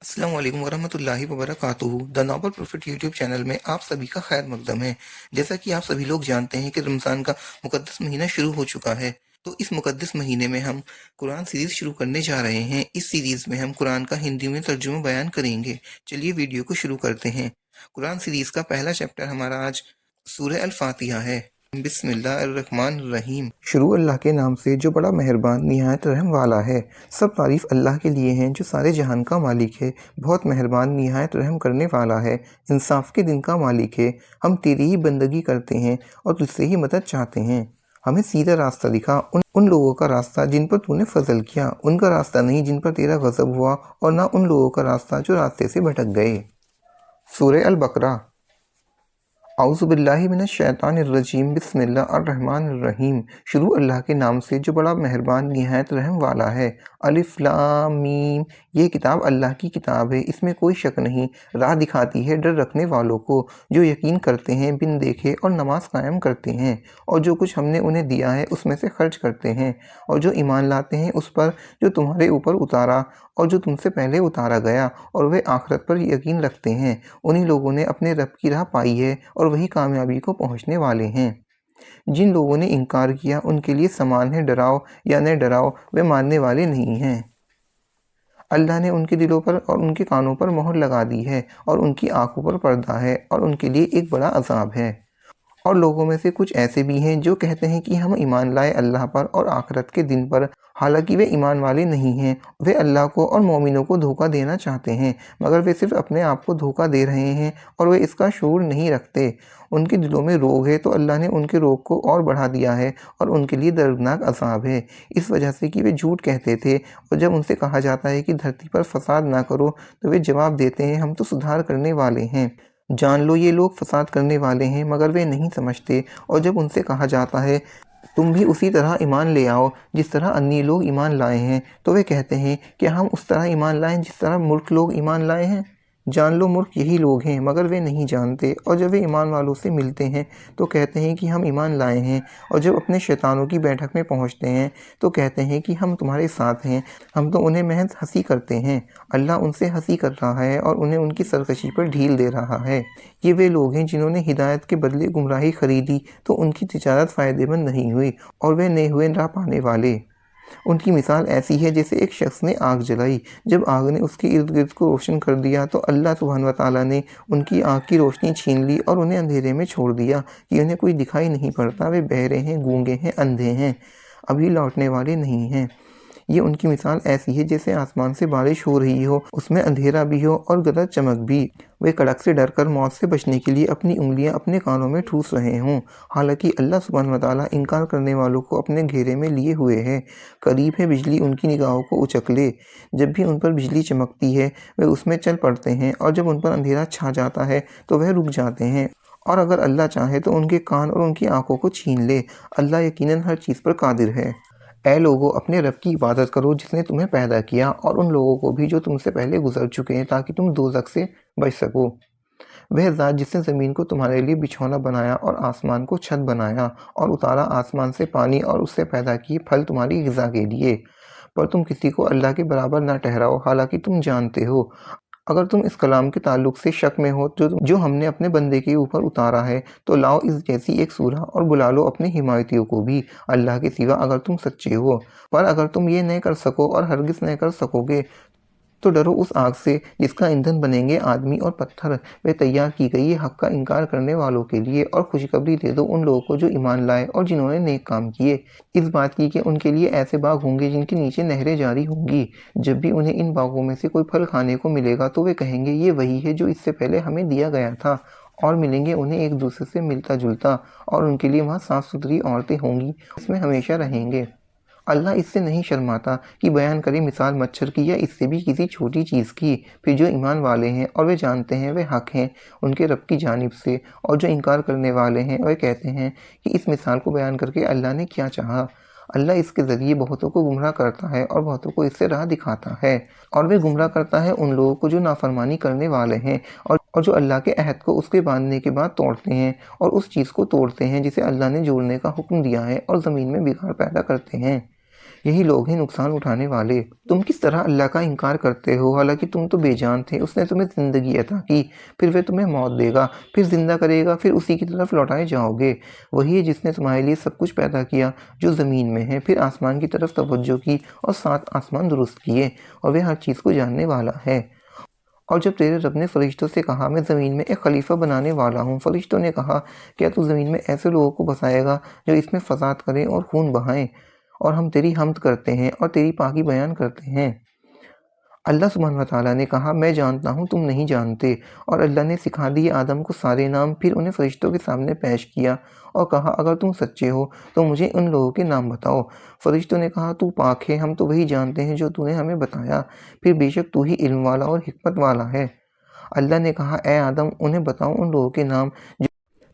السلام علیکم ورحمۃ اللہ وبرکاتہ۔ دا نوبل پروفٹ یوٹیوب چینل میں آپ سبھی کا خیر مقدم ہے۔ جیسا کہ آپ سبھی لوگ جانتے ہیں کہ رمضان کا مقدس مہینہ شروع ہو چکا ہے، تو اس مقدس مہینے میں ہم قرآن سیریز شروع کرنے جا رہے ہیں۔ اس سیریز میں ہم قرآن کا ہندی میں ترجمہ بیان کریں گے۔ چلیے ویڈیو کو شروع کرتے ہیں۔ قرآن سیریز کا پہلا چیپٹر ہمارا آج سورہ الفاتحہ ہے۔ بسم اللہ الرحمن الرحیم۔ شروع اللہ کے نام سے جو بڑا مہربان نہایت رحم والا ہے۔ سب تعریف اللہ کے لیے ہیں جو سارے جہان کا مالک ہے، بہت مہربان نہایت رحم کرنے والا ہے، انصاف کے دن کا مالک ہے۔ ہم تیری ہی بندگی کرتے ہیں اور تجھ سے ہی مدد چاہتے ہیں۔ ہمیں سیدھا راستہ دکھا، ان لوگوں کا راستہ جن پر تو نے فضل کیا، ان کا راستہ نہیں جن پر تیرا غضب ہوا، اور نہ ان لوگوں کا راستہ جو راستے سے بھٹک گئے۔ سورہ البقرہ۔ اعوذ باللہ من الشیطان الرجیم۔ بسم اللہ الرحمن الرحیم۔ شروع اللہ کے نام سے جو بڑا مہربان نہایت رحم والا ہے۔ الف لام میم۔ یہ کتاب اللہ کی کتاب ہے، اس میں کوئی شک نہیں۔ راہ دکھاتی ہے ڈر رکھنے والوں کو، جو یقین کرتے ہیں بن دیکھے اور نماز قائم کرتے ہیں، اور جو کچھ ہم نے انہیں دیا ہے اس میں سے خرچ کرتے ہیں، اور جو ایمان لاتے ہیں اس پر جو تمہارے اوپر اتارا اور جو تم سے پہلے اتارا گیا، اور وہ آخرت پر یقین رکھتے ہیں۔ انہی لوگوں نے اپنے رب کی راہ پائی ہے اور وہی کامیابی کو پہنچنے والے ہیں۔ جن لوگوں نے انکار کیا ان کے لیے سامان ہے ڈراؤ یا نہ ڈراؤ، وہ ماننے والے نہیں ہیں۔ اللہ نے ان کے دلوں پر اور ان کے کانوں پر مہر لگا دی ہے، اور ان کی آنکھوں پر پردہ ہے، اور ان کے لیے ایک بڑا عذاب ہے۔ اور لوگوں میں سے کچھ ایسے بھی ہیں جو کہتے ہیں کہ ہم ایمان لائے اللہ پر اور آخرت کے دن پر، حالانکہ وہ ایمان والے نہیں ہیں۔ وہ اللہ کو اور مومنوں کو دھوکہ دینا چاہتے ہیں، مگر وہ صرف اپنے آپ کو دھوکہ دے رہے ہیں اور وہ اس کا شعور نہیں رکھتے۔ ان کے دلوں میں روگ ہے تو اللہ نے ان کے روگ کو اور بڑھا دیا ہے، اور ان کے لیے دردناک عذاب ہے، اس وجہ سے کہ وہ جھوٹ کہتے تھے، اور جب ان سے کہا جاتا ہے کہ دھرتی پر فساد نہ کرو تو وہ جواب دیتے ہیں ہم تو سدھار کرنے والے ہیں۔ جان لو یہ لوگ فساد کرنے والے ہیں مگر وہ نہیں سمجھتے۔ اور جب ان سے کہا جاتا ہے تم بھی اسی طرح ایمان لے آؤ جس طرح انی لوگ ایمان لائے ہیں، تو وہ کہتے ہیں کہ ہم اس طرح ایمان لائیں جس طرح ملک لوگ ایمان لائے ہیں۔ جان لو ملک یہی لوگ ہیں مگر وہ نہیں جانتے۔ اور جب وہ ایمان والوں سے ملتے ہیں تو کہتے ہیں کہ ہم ایمان لائے ہیں، اور جب اپنے شیطانوں کی بیٹھک میں پہنچتے ہیں تو کہتے ہیں کہ ہم تمہارے ساتھ ہیں، ہم تو انہیں محض ہنسی کرتے ہیں۔ اللہ ان سے ہنسی کر رہا ہے اور انہیں ان کی سرکشی پر ڈھیل دے رہا ہے۔ یہ وہ لوگ ہیں جنہوں نے ہدایت کے بدلے گمراہی خریدی تو ان کی تجارت فائدے مند نہیں ہوئی، اور وہ نہ ہوئے راہ پانے والے۔ ان کی مثال ایسی ہے جیسے ایک شخص نے آگ جلائی، جب آگ نے اس کے ارد گرد کو روشن کر دیا تو اللہ سبحانہ وتعالیٰ نے ان کی آنکھ کی روشنی چھین لی اور انہیں اندھیرے میں چھوڑ دیا کہ انہیں کوئی دکھائی نہیں پڑتا۔ وہ بہرے ہیں، گونگے ہیں، اندھے ہیں، ابھی لوٹنے والے نہیں ہیں۔ یہ ان کی مثال ایسی ہے جیسے آسمان سے بارش ہو رہی ہو، اس میں اندھیرا بھی ہو اور گرج چمک بھی۔ وہ کڑک سے ڈر کر موت سے بچنے کے لیے اپنی انگلیاں اپنے کانوں میں ٹھوس رہے ہوں، حالانکہ اللہ سبحانہ وتعالیٰ انکار کرنے والوں کو اپنے گھیرے میں لیے ہوئے ہے۔ قریب ہے بجلی ان کی نگاہوں کو اچک لے۔ جب بھی ان پر بجلی چمکتی ہے وہ اس میں چل پڑتے ہیں، اور جب ان پر اندھیرا چھا جاتا ہے تو وہ رک جاتے ہیں، اور اگر اللہ چاہے تو ان کے کان اور ان کی آنکھوں کو چھین لے۔ اللہ یقیناً ہر چیز پر قادر ہے۔ اے لوگو اپنے رب کی عبادت کرو جس نے تمہیں پیدا کیا، اور ان لوگوں کو بھی جو تم سے پہلے گزر چکے ہیں، تاکہ تم دوزخ سے بچ سکو۔ وہ ذات جس نے زمین کو تمہارے لیے بچھونا بنایا اور آسمان کو چھت بنایا، اور اتارا آسمان سے پانی اور اس سے پیدا کیے پھل تمہاری غذا کے لیے، پر تم کسی کو اللہ کے برابر نہ ٹھہراؤ، حالانکہ تم جانتے ہو۔ اگر تم اس کلام کے تعلق سے شک میں ہو جو ہم نے اپنے بندے کے اوپر اتارا ہے، تو لاؤ اس جیسی ایک سورہ اور بلا لو اپنے حمایتیوں کو بھی اللہ کے سوا اگر تم سچے ہو۔ پر اگر تم یہ نہ کر سکو اور ہرگز نہ کر سکو گے تو ڈرو اس آگ سے جس کا ایندھن بنیں گے آدمی اور پتھر، وہ تیار کی گئی ہے حق کا انکار کرنے والوں کے لیے۔ اور خوشخبری دے دو ان لوگوں کو جو ایمان لائے اور جنہوں نے نیک کام کیے، اس بات کی کہ ان کے لیے ایسے باغ ہوں گے جن کے نیچے نہریں جاری ہوں گی۔ جب بھی انہیں ان باغوں میں سے کوئی پھل کھانے کو ملے گا تو وہ کہیں گے یہ وہی ہے جو اس سے پہلے ہمیں دیا گیا تھا، اور ملیں گے انہیں ایک دوسرے سے ملتا جلتا، اور ان کے لیے وہاں صاف ستھری عورتیں ہوں گی، اس میں ہمیشہ رہیں گے۔ اللہ اس سے نہیں شرماتا کہ بیان کرے مثال مچھر کی یا اس سے بھی کسی چھوٹی چیز کی۔ پھر جو ایمان والے ہیں اور وہ جانتے ہیں وہ حق ہیں ان کے رب کی جانب سے، اور جو انکار کرنے والے ہیں وہ کہتے ہیں کہ اس مثال کو بیان کر کے اللہ نے کیا چاہا۔ اللہ اس کے ذریعے بہتوں کو گمراہ کرتا ہے اور بہتوں کو اس سے راہ دکھاتا ہے، اور وہ گمراہ کرتا ہے ان لوگوں کو جو نافرمانی کرنے والے ہیں اور جو اللہ کے عہد کو اس کے باندھنے کے بعد توڑتے ہیں، اور اس چیز کو توڑتے ہیں جسے اللہ نے جوڑنے کا حکم دیا ہے، اور زمین میں بگاڑ پیدا کرتے ہیں۔ یہی لوگ ہیں نقصان اٹھانے والے۔ تم کس طرح اللہ کا انکار کرتے ہو حالانکہ تم تو بے جان تھے۔ اس نے تمہیں زندگی عطا کی، پھر وہ تمہیں موت دے گا، پھر زندہ کرے گا، پھر اسی کی طرف لوٹائے جاؤ گے۔ وہی ہے جس نے تمہارے لیے سب کچھ پیدا کیا جو زمین میں ہے، پھر آسمان کی طرف توجہ کی اور 7 آسمان درست کیے، اور وہ ہر چیز کو جاننے والا ہے۔ اور جب تیرے رب نے فرشتوں سے کہا میں زمین میں ایک خلیفہ بنانے والا ہوں، فرشتوں نے کہا کیا تو زمین میں ایسے لوگوں کو بسائے گا جو اس میں فساد کریں اور خون بہائیں؟ اور ہم تیری حمد کرتے ہیں اور تیری پاکی بیان کرتے ہیں۔ اللہ سبحانہ وتعالیٰ نے کہا میں جانتا ہوں تم نہیں جانتے، اور اللہ نے سکھا دیے آدم کو سارے نام، پھر انہیں فرشتوں کے سامنے پیش کیا اور کہا اگر تم سچے ہو تو مجھے ان لوگوں کے نام بتاؤ۔ فرشتوں نے کہا تو پاک ہے، ہم تو وہی جانتے ہیں جو تو نے ہمیں بتایا، پھر بے شک تو ہی علم والا اور حکمت والا ہے۔ اللہ نے کہا اے آدم انہیں بتاؤ ان لوگوں کے نام۔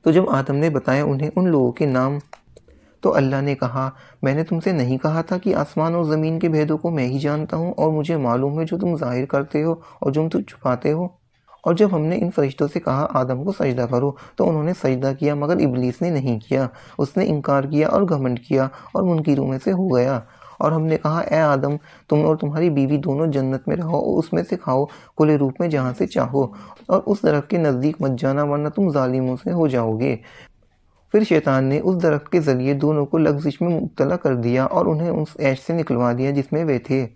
تو جب آدم نے بتایا انہیں ان لوگوں کے نام تو اللہ نے کہا میں نے تم سے نہیں کہا تھا کہ آسمان اور زمین کے بھیدوں کو میں ہی جانتا ہوں، اور مجھے معلوم ہے جو تم ظاہر کرتے ہو اور جو تم چھپاتے ہو۔ اور جب ہم نے ان فرشتوں سے کہا آدم کو سجدہ کرو تو انہوں نے سجدہ کیا، مگر ابلیس نے نہیں کیا، اس نے انکار کیا اور گھمنڈ کیا اور منکروں میں سے ہو گیا۔ اور ہم نے کہا اے آدم تم اور تمہاری بیوی دونوں جنت میں رہو اور اس میں سے کھاؤ کھلے روپ میں جہاں سے چاہو، اور اس درخت کے نزدیک مت جانا ورنہ تم ظالموں سے ہو جاؤ گے۔ پھر شیطان نے اس درخت کے ذریعے دونوں کو لغزش میں مبتلا کر دیا اور انہیں اس عیش سے نکلوا دیا جس میں وہ تھے۔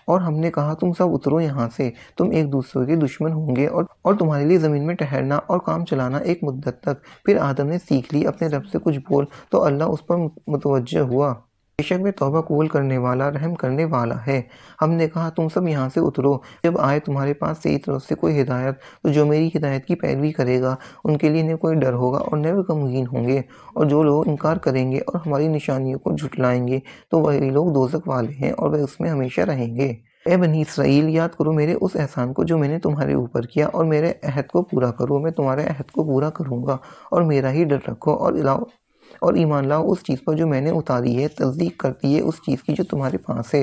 اور ہم نے کہا تم سب اترو یہاں سے، تم ایک دوسرے کے دشمن ہوں گے اور تمہارے لیے زمین میں ٹھہرنا اور کام چلانا ایک مدت تک۔ پھر آدم نے سیکھ لی اپنے رب سے کچھ بول تو اللہ اس پر متوجہ ہوا، بے شک وہ توبہ قبول کرنے والا رحم کرنے والا ہے۔ ہم نے کہا تم سب یہاں سے اترو، جب آئے تمہارے پاس تیری طرف سے کوئی ہدایت تو جو میری ہدایت کی پیروی کرے گا ان کے لیے نہ کوئی ڈر ہوگا اور نہ وہ غمگین ہوں گے، اور جو لوگ انکار کریں گے اور ہماری نشانیوں کو جھٹلائیں گے تو وہی لوگ دوزخ والے ہیں اور وہ اس میں ہمیشہ رہیں گے۔ اے بنی اسرائیل یاد کرو میرے اس احسان کو جو میں نے تمہارے اوپر کیا، اور میرے عہد کو پورا کرو، میں تمہارے عہد کو پورا کروں گا، اور میرا ہی ڈر رکھو اور ایمان لاؤ اس چیز پر جو میں نے اتاری ہے، تصدیق کرتی ہے اس چیز کی جو تمہارے پاس ہے،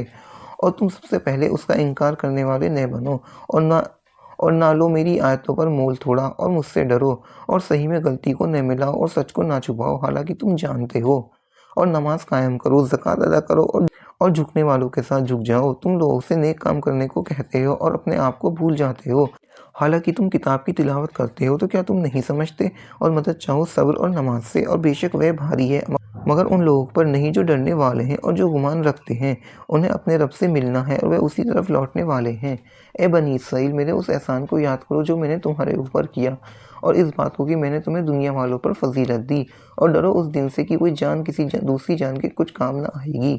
اور تم سب سے پہلے اس کا انکار کرنے والے نہ بنو، اور نہ لو میری آیتوں پر مول تھوڑا، اور مجھ سے ڈرو، اور صحیح میں غلطی کو نہ ملاؤ اور سچ کو نہ چھپاؤ حالانکہ تم جانتے ہو، اور نماز قائم کرو، زکوٰۃ ادا کرو اور جھکنے والوں کے ساتھ جھک جاؤ۔ تم لوگوں سے نیک کام کرنے کو کہتے ہو اور اپنے آپ کو بھول جاتے ہو، حالانکہ تم کتاب کی تلاوت کرتے ہو، تو کیا تم نہیں سمجھتے؟ اور مدد چاہو صبر اور نماز سے، اور بے شک وہ بھاری ہے مگر ان لوگوں پر نہیں جو ڈرنے والے ہیں اور جو گمان رکھتے ہیں انہیں اپنے رب سے ملنا ہے اور وہ اسی طرف لوٹنے والے ہیں۔ اے بنی اسرائیل میرے اس احسان کو یاد کرو جو میں نے تمہارے اوپر کیا، اور اس بات کو کہ میں نے تمہیں دنیا والوں پر فضیلت دی، اور ڈرو اس دن سے کہ کوئی جان کسی دوسری جان کے کچھ کام نہ آئے گی،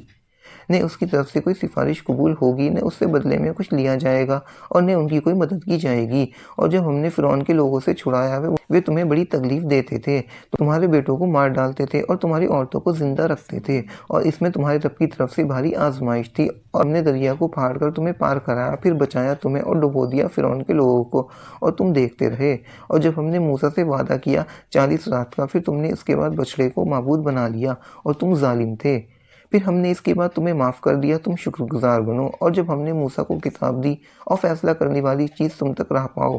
نہ اس کی طرف سے کوئی سفارش قبول ہوگی، نہ اس سے بدلے میں کچھ لیا جائے گا، اور نہ ان کی کوئی مدد کی جائے گی۔ اور جب ہم نے فرعون کے لوگوں سے چھڑایا وہ تمہیں بڑی تکلیف دیتے تھے، تمہارے بیٹوں کو مار ڈالتے تھے اور تمہاری عورتوں کو زندہ رکھتے تھے، اور اس میں تمہارے رب کی طرف سے بھاری آزمائش تھی، اور ہم نے دریا کو پھاڑ کر تمہیں پار کرایا، پھر بچایا تمہیں اور ڈبو دیا فرعون کے لوگوں کو، اور تم دیکھتے رہے۔ اور جب ہم نے موسیٰ سے وعدہ کیا 40 رات کا، پھر تم نے اس کے بعد بچڑے کو معبود بنا لیا اور تم ظالم تھے، پھر ہم نے اس کے بعد تمہیں معاف کر دیا، تم شکر گزار بنو۔ اور جب ہم نے موسیٰ کو کتاب دی اور فیصلہ کرنے والی چیز تم تک رہ پاؤ،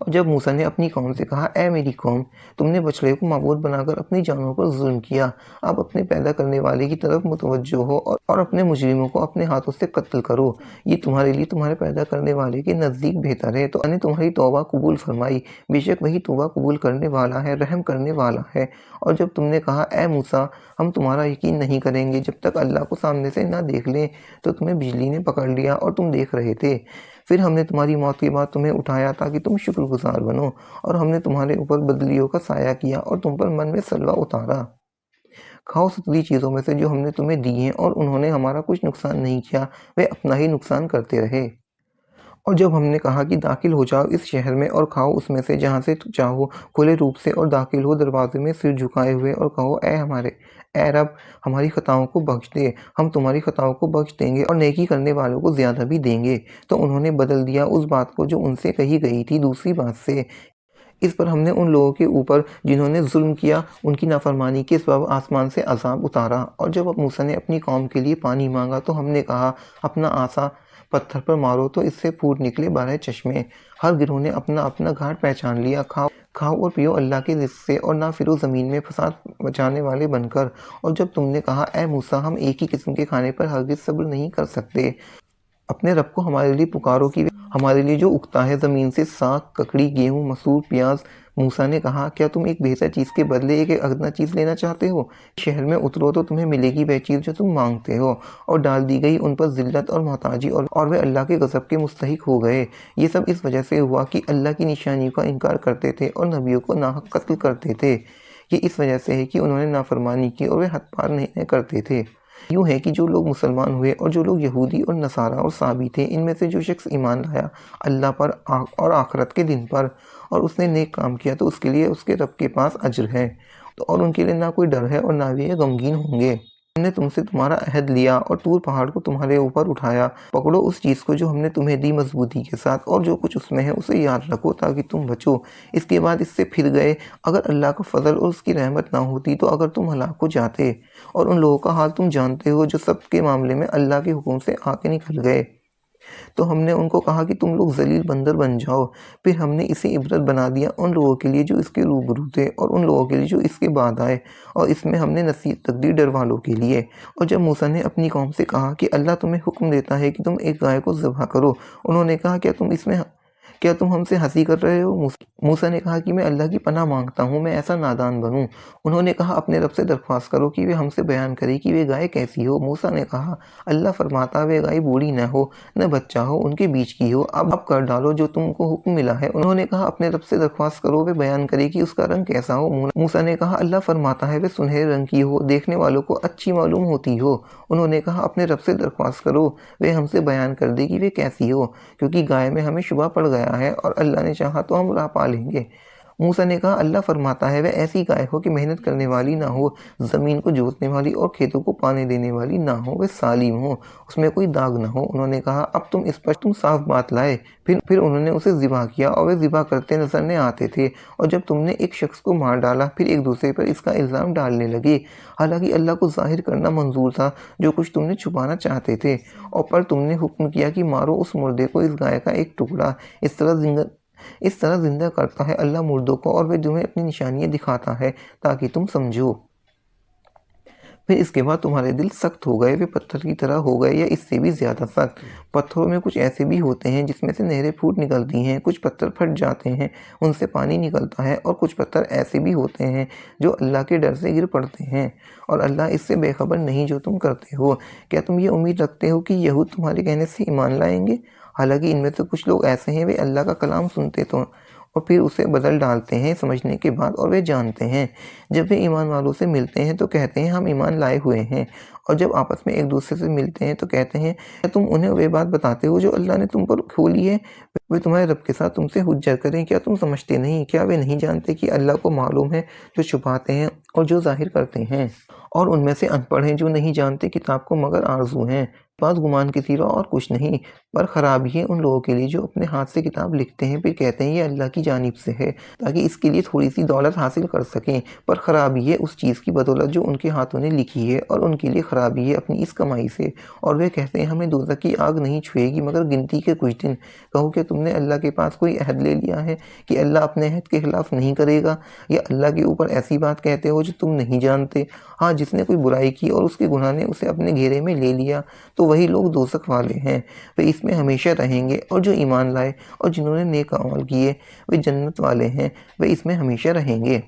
اور جب موسیٰ نے اپنی قوم سے کہا اے میری قوم تم نے بچڑے کو معبود بنا کر اپنی جانوں پر ظلم کیا، اب اپنے پیدا کرنے والے کی طرف متوجہ ہو اور اپنے مجرموں کو اپنے ہاتھوں سے قتل کرو، یہ تمہارے لیے تمہارے پیدا کرنے والے کے نزدیک بہتر ہے، تو نے تمہاری توبہ قبول فرمائی، بے شک وہی توبہ قبول کرنے والا ہے، رحم کرنے والا ہے۔ اور جب تم نے کہا اے موسیٰ ہم تمہارا یقین نہیں کریں گے جب تک اللہ کو سامنے سے نہ دیکھ لیں، تو تمہیں بجلی نے پکڑ لیا اور تم دیکھ رہے تھے، پھر ہم نے تمہاری موت کے بعد تمہیں اٹھایا تاکہ تم شکر گزار بنو، اور ہم نے تمہارے اوپر بدلیوں کا سایہ کیا اور تم پر من میں سلوہ اتارا۔ کھاؤ ستری چیزوں میں سے جو ہم نے تمہیں دی ہیں، اور انہوں نے ہمارا کچھ نقصان نہیں کیا، وہ اپنا ہی نقصان کرتے رہے۔ اور جب ہم نے کہا کہ داخل ہو جاؤ اس شہر میں اور کھاؤ اس میں سے جہاں سے چاہو کھلے روپ سے، اور داخل ہو دروازے میں سر جھکائے ہوئے اور کہو اے رب ہماری خطاؤں کو بخش دے، ہم تمہاری خطاؤں کو بخش دیں گے اور نیکی کرنے والوں کو زیادہ بھی دیں گے، تو انہوں نے بدل دیا اس بات کو جو ان سے کہی گئی تھی دوسری بات سے۔ اس پر ہم نے ان لوگوں کے اوپر جنہوں نے ظلم کیا ان کی نافرمانی کے سبب آسمان سے عذاب اتارا۔ اور جب موسیٰ نے اپنی قوم کے لیے پانی مانگا تو ہم نے کہا اپنا عصا پتھر پر مارو تو اس سے پھوٹ نکلے 12 چشمے، ہر گروہ نے اپنا اپنا گھاٹ پہچان لیا، کھاؤ اور پیو اللہ کے رزق سے اور نہ پھرو زمین میں فساد مچانے والے بن کر۔ اور جب تم نے کہا اے موسیٰ ہم ایک ہی قسم کے کھانے پر ہرگز صبر نہیں کر سکتے، اپنے رب کو ہمارے لیے پکارو کہ ہمارے لیے جو اگتا ہے زمین سے ساگ، ککڑی، گیہوں، مسور، پیاز۔ موسیٰ نے کہا کیا تم ایک بہتر چیز کے بدلے ایک ادنیٰ چیز لینا چاہتے ہو؟ شہر میں اترو تو تمہیں ملے گی وہ چیز جو تم مانگتے ہو۔ اور ڈال دی گئی ان پر ذلت اور محتاجی اور وہ اللہ کے غضب کے مستحق ہو گئے۔ یہ سب اس وجہ سے ہوا کہ اللہ کی نشانیوں کا انکار کرتے تھے اور نبیوں کو ناحق قتل کرتے تھے۔ یہ اس وجہ سے ہے کہ انہوں نے نافرمانی کی اور وہ حد پار نہیں کرتے تھے۔ یوں ہے کہ جو لوگ مسلمان ہوئے اور جو لوگ یہودی اور نصارہ اور صابی تھے، ان میں سے جو شخص ایمان لایا اللہ پر اور آخرت کے دن پر اور اس نے نیک کام کیا تو اس کے لیے اس کے رب کے پاس اجر ہے، اور ان کے لیے نہ کوئی ڈر ہے اور نہ بھی غمگین ہوں گے۔ ہم نے تم سے تمہارا عہد لیا اور طور پہاڑ کو تمہارے اوپر اٹھایا، پکڑو اس چیز کو جو ہم نے تمہیں دی مضبوطی کے ساتھ، اور جو کچھ اس میں ہے اسے یاد رکھو تاکہ تم بچو۔ اس کے بعد اس سے پھر گئے، اگر اللہ کا فضل اور اس کی رحمت نہ ہوتی تو اگر تم ہلاک ہو جاتے۔ اور ان لوگوں کا حال تم جانتے ہو جو سب کے معاملے میں اللہ کے حکم سے آگے نکل گئے۔ تو ہم نے ان کو کہا کہ تم لوگ ذلیل بندر بن جاؤ، پھر ہم نے اسے عبرت بنا دیا ان لوگوں کے لیے جو اس کے روبرو تھے اور ان لوگوں کے لیے جو اس کے بعد آئے، اور اس میں ہم نے نصیحت تقدیر ڈر والوں کے لیے۔ اور جب موسیٰ نے اپنی قوم سے کہا کہ اللہ تمہیں حکم دیتا ہے کہ تم ایک گائے کو ذبح کرو، انہوں نے کہا کیا تم ہم سے ہنسی کر رہے ہو؟ موسیٰ نے کہا کہ میں اللہ کی پناہ مانگتا ہوں میں ایسا نادان بنوں۔ انہوں نے کہا اپنے رب سے درخواست کرو کہ وہ ہم سے بیان کرے کہ وہ گائے کیسی ہو۔ موسیٰ نے کہا اللہ فرماتا وہ گائے بوڑھی نہ ہو نہ بچہ ہو، ان کے بیچ کی ہو، اب کر ڈالو جو تم کو حکم ملا ہے۔ انہوں نے کہا اپنے رب سے درخواست کرو وہ بیان کرے کہ اس کا رنگ کیسا ہو۔ موسیٰ نے کہا اللہ فرماتا ہے وہ سنہرے رنگ کی ہو، دیکھنے والوں کو اچھی معلوم ہوتی ہو۔ انہوں نے کہا اپنے رب سے درخواست کرو وہ ہم سے بیان کر دے کہ وہ کیسی ہو، کیونکہ گائے میں ہمیں شبہ پڑ گیا ہے اور اللہ نے چاہا تو ہم راہ پا لیں گے۔ موسیٰ نے کہا اللہ فرماتا ہے وہ ایسی گائے ہو کہ محنت کرنے والی نہ ہو، زمین کو جوتنے والی اور کھیتوں کو پانی دینے والی نہ ہو، وہ سالم ہو، اس میں کوئی داغ نہ ہو۔ انہوں نے کہا اب تم اس پر صاف بات لائے۔ پھر انہوں نے اسے ذبح کیا اور وہ ذبح کرتے نظر نہ آتے تھے، اور جب تم نے ایک شخص کو مار ڈالا پھر ایک دوسرے پر اس کا الزام ڈالنے لگے، حالانکہ اللہ کو ظاہر کرنا منظور تھا جو کچھ تم نے چھپانا چاہتے تھے۔ اور پر تم نے حکم کیا کہ مارو اس مردے کو، اس گائے کا ایک ٹکڑا اس طرح زندہ کرتا ہے اللہ مردوں کو، اور وہ تمہیں اپنی نشانیاں دکھاتا ہے تاکہ تم سمجھو۔ پھر اس کے بعد تمہارے دل سخت ہو گئے، وہ پتھر کی طرح ہو گئے یا اس سے بھی زیادہ سخت۔ پتھروں میں کچھ ایسے بھی ہوتے ہیں جس میں سے نہریں پھوٹ نکلتی ہیں، کچھ پتھر پھٹ جاتے ہیں ان سے پانی نکلتا ہے، اور کچھ پتھر ایسے بھی ہوتے ہیں جو اللہ کے ڈر سے گر پڑتے ہیں، اور اللہ اس سے بے خبر نہیں جو تم کرتے ہو۔ کیا تم یہ امید رکھتے ہو کہ یہود تمہارے کہنے سے ایمان لائیں گے؟ حالانکہ ان میں سے کچھ لوگ ایسے ہیں وہ اللہ کا کلام سنتے تو اور پھر اسے بدل ڈالتے ہیں سمجھنے کے بعد، اور وہ جانتے ہیں جب وہ ایمان والوں سے ملتے ہیں تو کہتے ہیں ہم ایمان لائے ہوئے ہیں، اور جب آپس میں ایک دوسرے سے ملتے ہیں تو کہتے ہیں کیا تم انہیں وہ بات بتاتے ہو جو اللہ نے تم پر کھولی ہے؟ وہ تمہارے رب کے ساتھ تم سے حجت کریں، کیا تم سمجھتے نہیں؟ کیا وہ نہیں جانتے کہ اللہ کو معلوم ہے جو چھپاتے ہیں اور جو ظاہر کرتے ہیں؟ اور ان میں سے ان پڑھ ہیں جو نہیں جانتے کتاب کو مگر آرزو ہیں، پاس گمان کے سوا اور کچھ نہیں۔ پر خرابی ہے ان لوگوں کے لیے جو اپنے ہاتھ سے کتاب لکھتے ہیں پھر کہتے ہیں یہ اللہ کی جانب سے ہے تاکہ اس کے لیے تھوڑی سی دولت حاصل کر سکیں، پر خرابی ہے اس چیز کی بدولت جو ان کے ہاتھوں نے لکھی ہے، اور ان کے لیے خرابی ہے اپنی اس کمائی سے، اور وہ کہتے ہیں ہمیں دوزخ کی آگ نہیں چھوئے گی مگر گنتی کے کچھ دن۔ کہو کہ تم نے اللہ کے پاس کوئی عہد لے لیا ہے کہ اللہ اپنے عہد کے خلاف نہیں کرے گا، یا اللہ کے اوپر ایسی بات کہتے ہو جو تم نہیں جانتے؟ ہاں جس نے کوئی برائی کی اور اس کے گناہ نے اسے اپنے گھیرے میں لے لیا تو وہی لوگ دوزخ والے ہیں، وہ اس میں ہمیشہ رہیں گے، اور جو ایمان لائے اور جنہوں نے نیک اعمال کیے وہ جنت والے ہیں، وہ اس میں ہمیشہ رہیں گے۔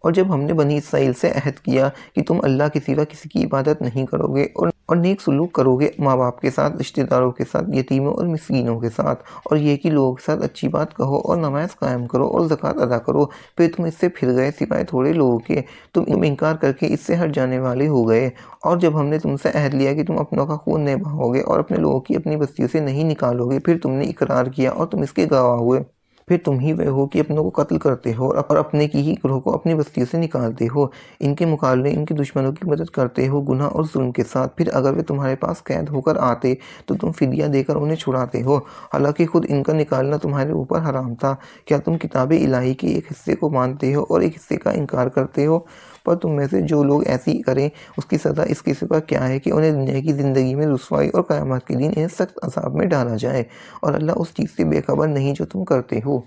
اور جب ہم نے بنی اسرائیل سے عہد کیا کہ تم اللہ کے سوا کسی کی عبادت نہیں کرو گے اور نیک سلوک کرو گے ماں باپ کے ساتھ، رشتہ داروں کے ساتھ، یتیموں اور مسکینوں کے ساتھ، اور یہ کہ لوگوں کے ساتھ اچھی بات کہو اور نماز قائم کرو اور زکوٰۃ ادا کرو، پھر تم اس سے پھر گئے سوائے تھوڑے لوگوں کے، تم انکار کر کے اس سے ہٹ جانے والے ہو گئے۔ اور جب ہم نے تم سے عہد لیا کہ تم اپنوں کا خون نہیں بہاؤ گے اور اپنے لوگوں کی اپنی بستیوں سے نہیں نکالو گے، پھر تم نے اقرار کیا اور تم اس کے گواہ ہوئے، پھر تم ہی وہ ہو کہ اپنوں کو قتل کرتے ہو اور اپنے کی ہی گروہ کو اپنی بستیوں سے نکالتے ہو، ان کے مقابلے ان کے دشمنوں کی مدد کرتے ہو گناہ اور ظلم کے ساتھ، پھر اگر وہ تمہارے پاس قید ہو کر آتے تو تم فدیہ دے کر انہیں چھڑاتے ہو، حالانکہ خود ان کا نکالنا تمہارے اوپر حرام تھا۔ کیا تم کتاب الہی کے ایک حصے کو مانتے ہو اور ایک حصے کا انکار کرتے ہو؟ پر تم میں سے جو لوگ ایسی کریں اس کی سزا اس کے سوا کیا ہے کہ انہیں دنیا کی زندگی میں رسوائی اور قیامت کے دن انہیں سخت عذاب میں ڈالا جائے، اور اللہ اس چیز سے بے خبر نہیں جو تم کرتے ہو۔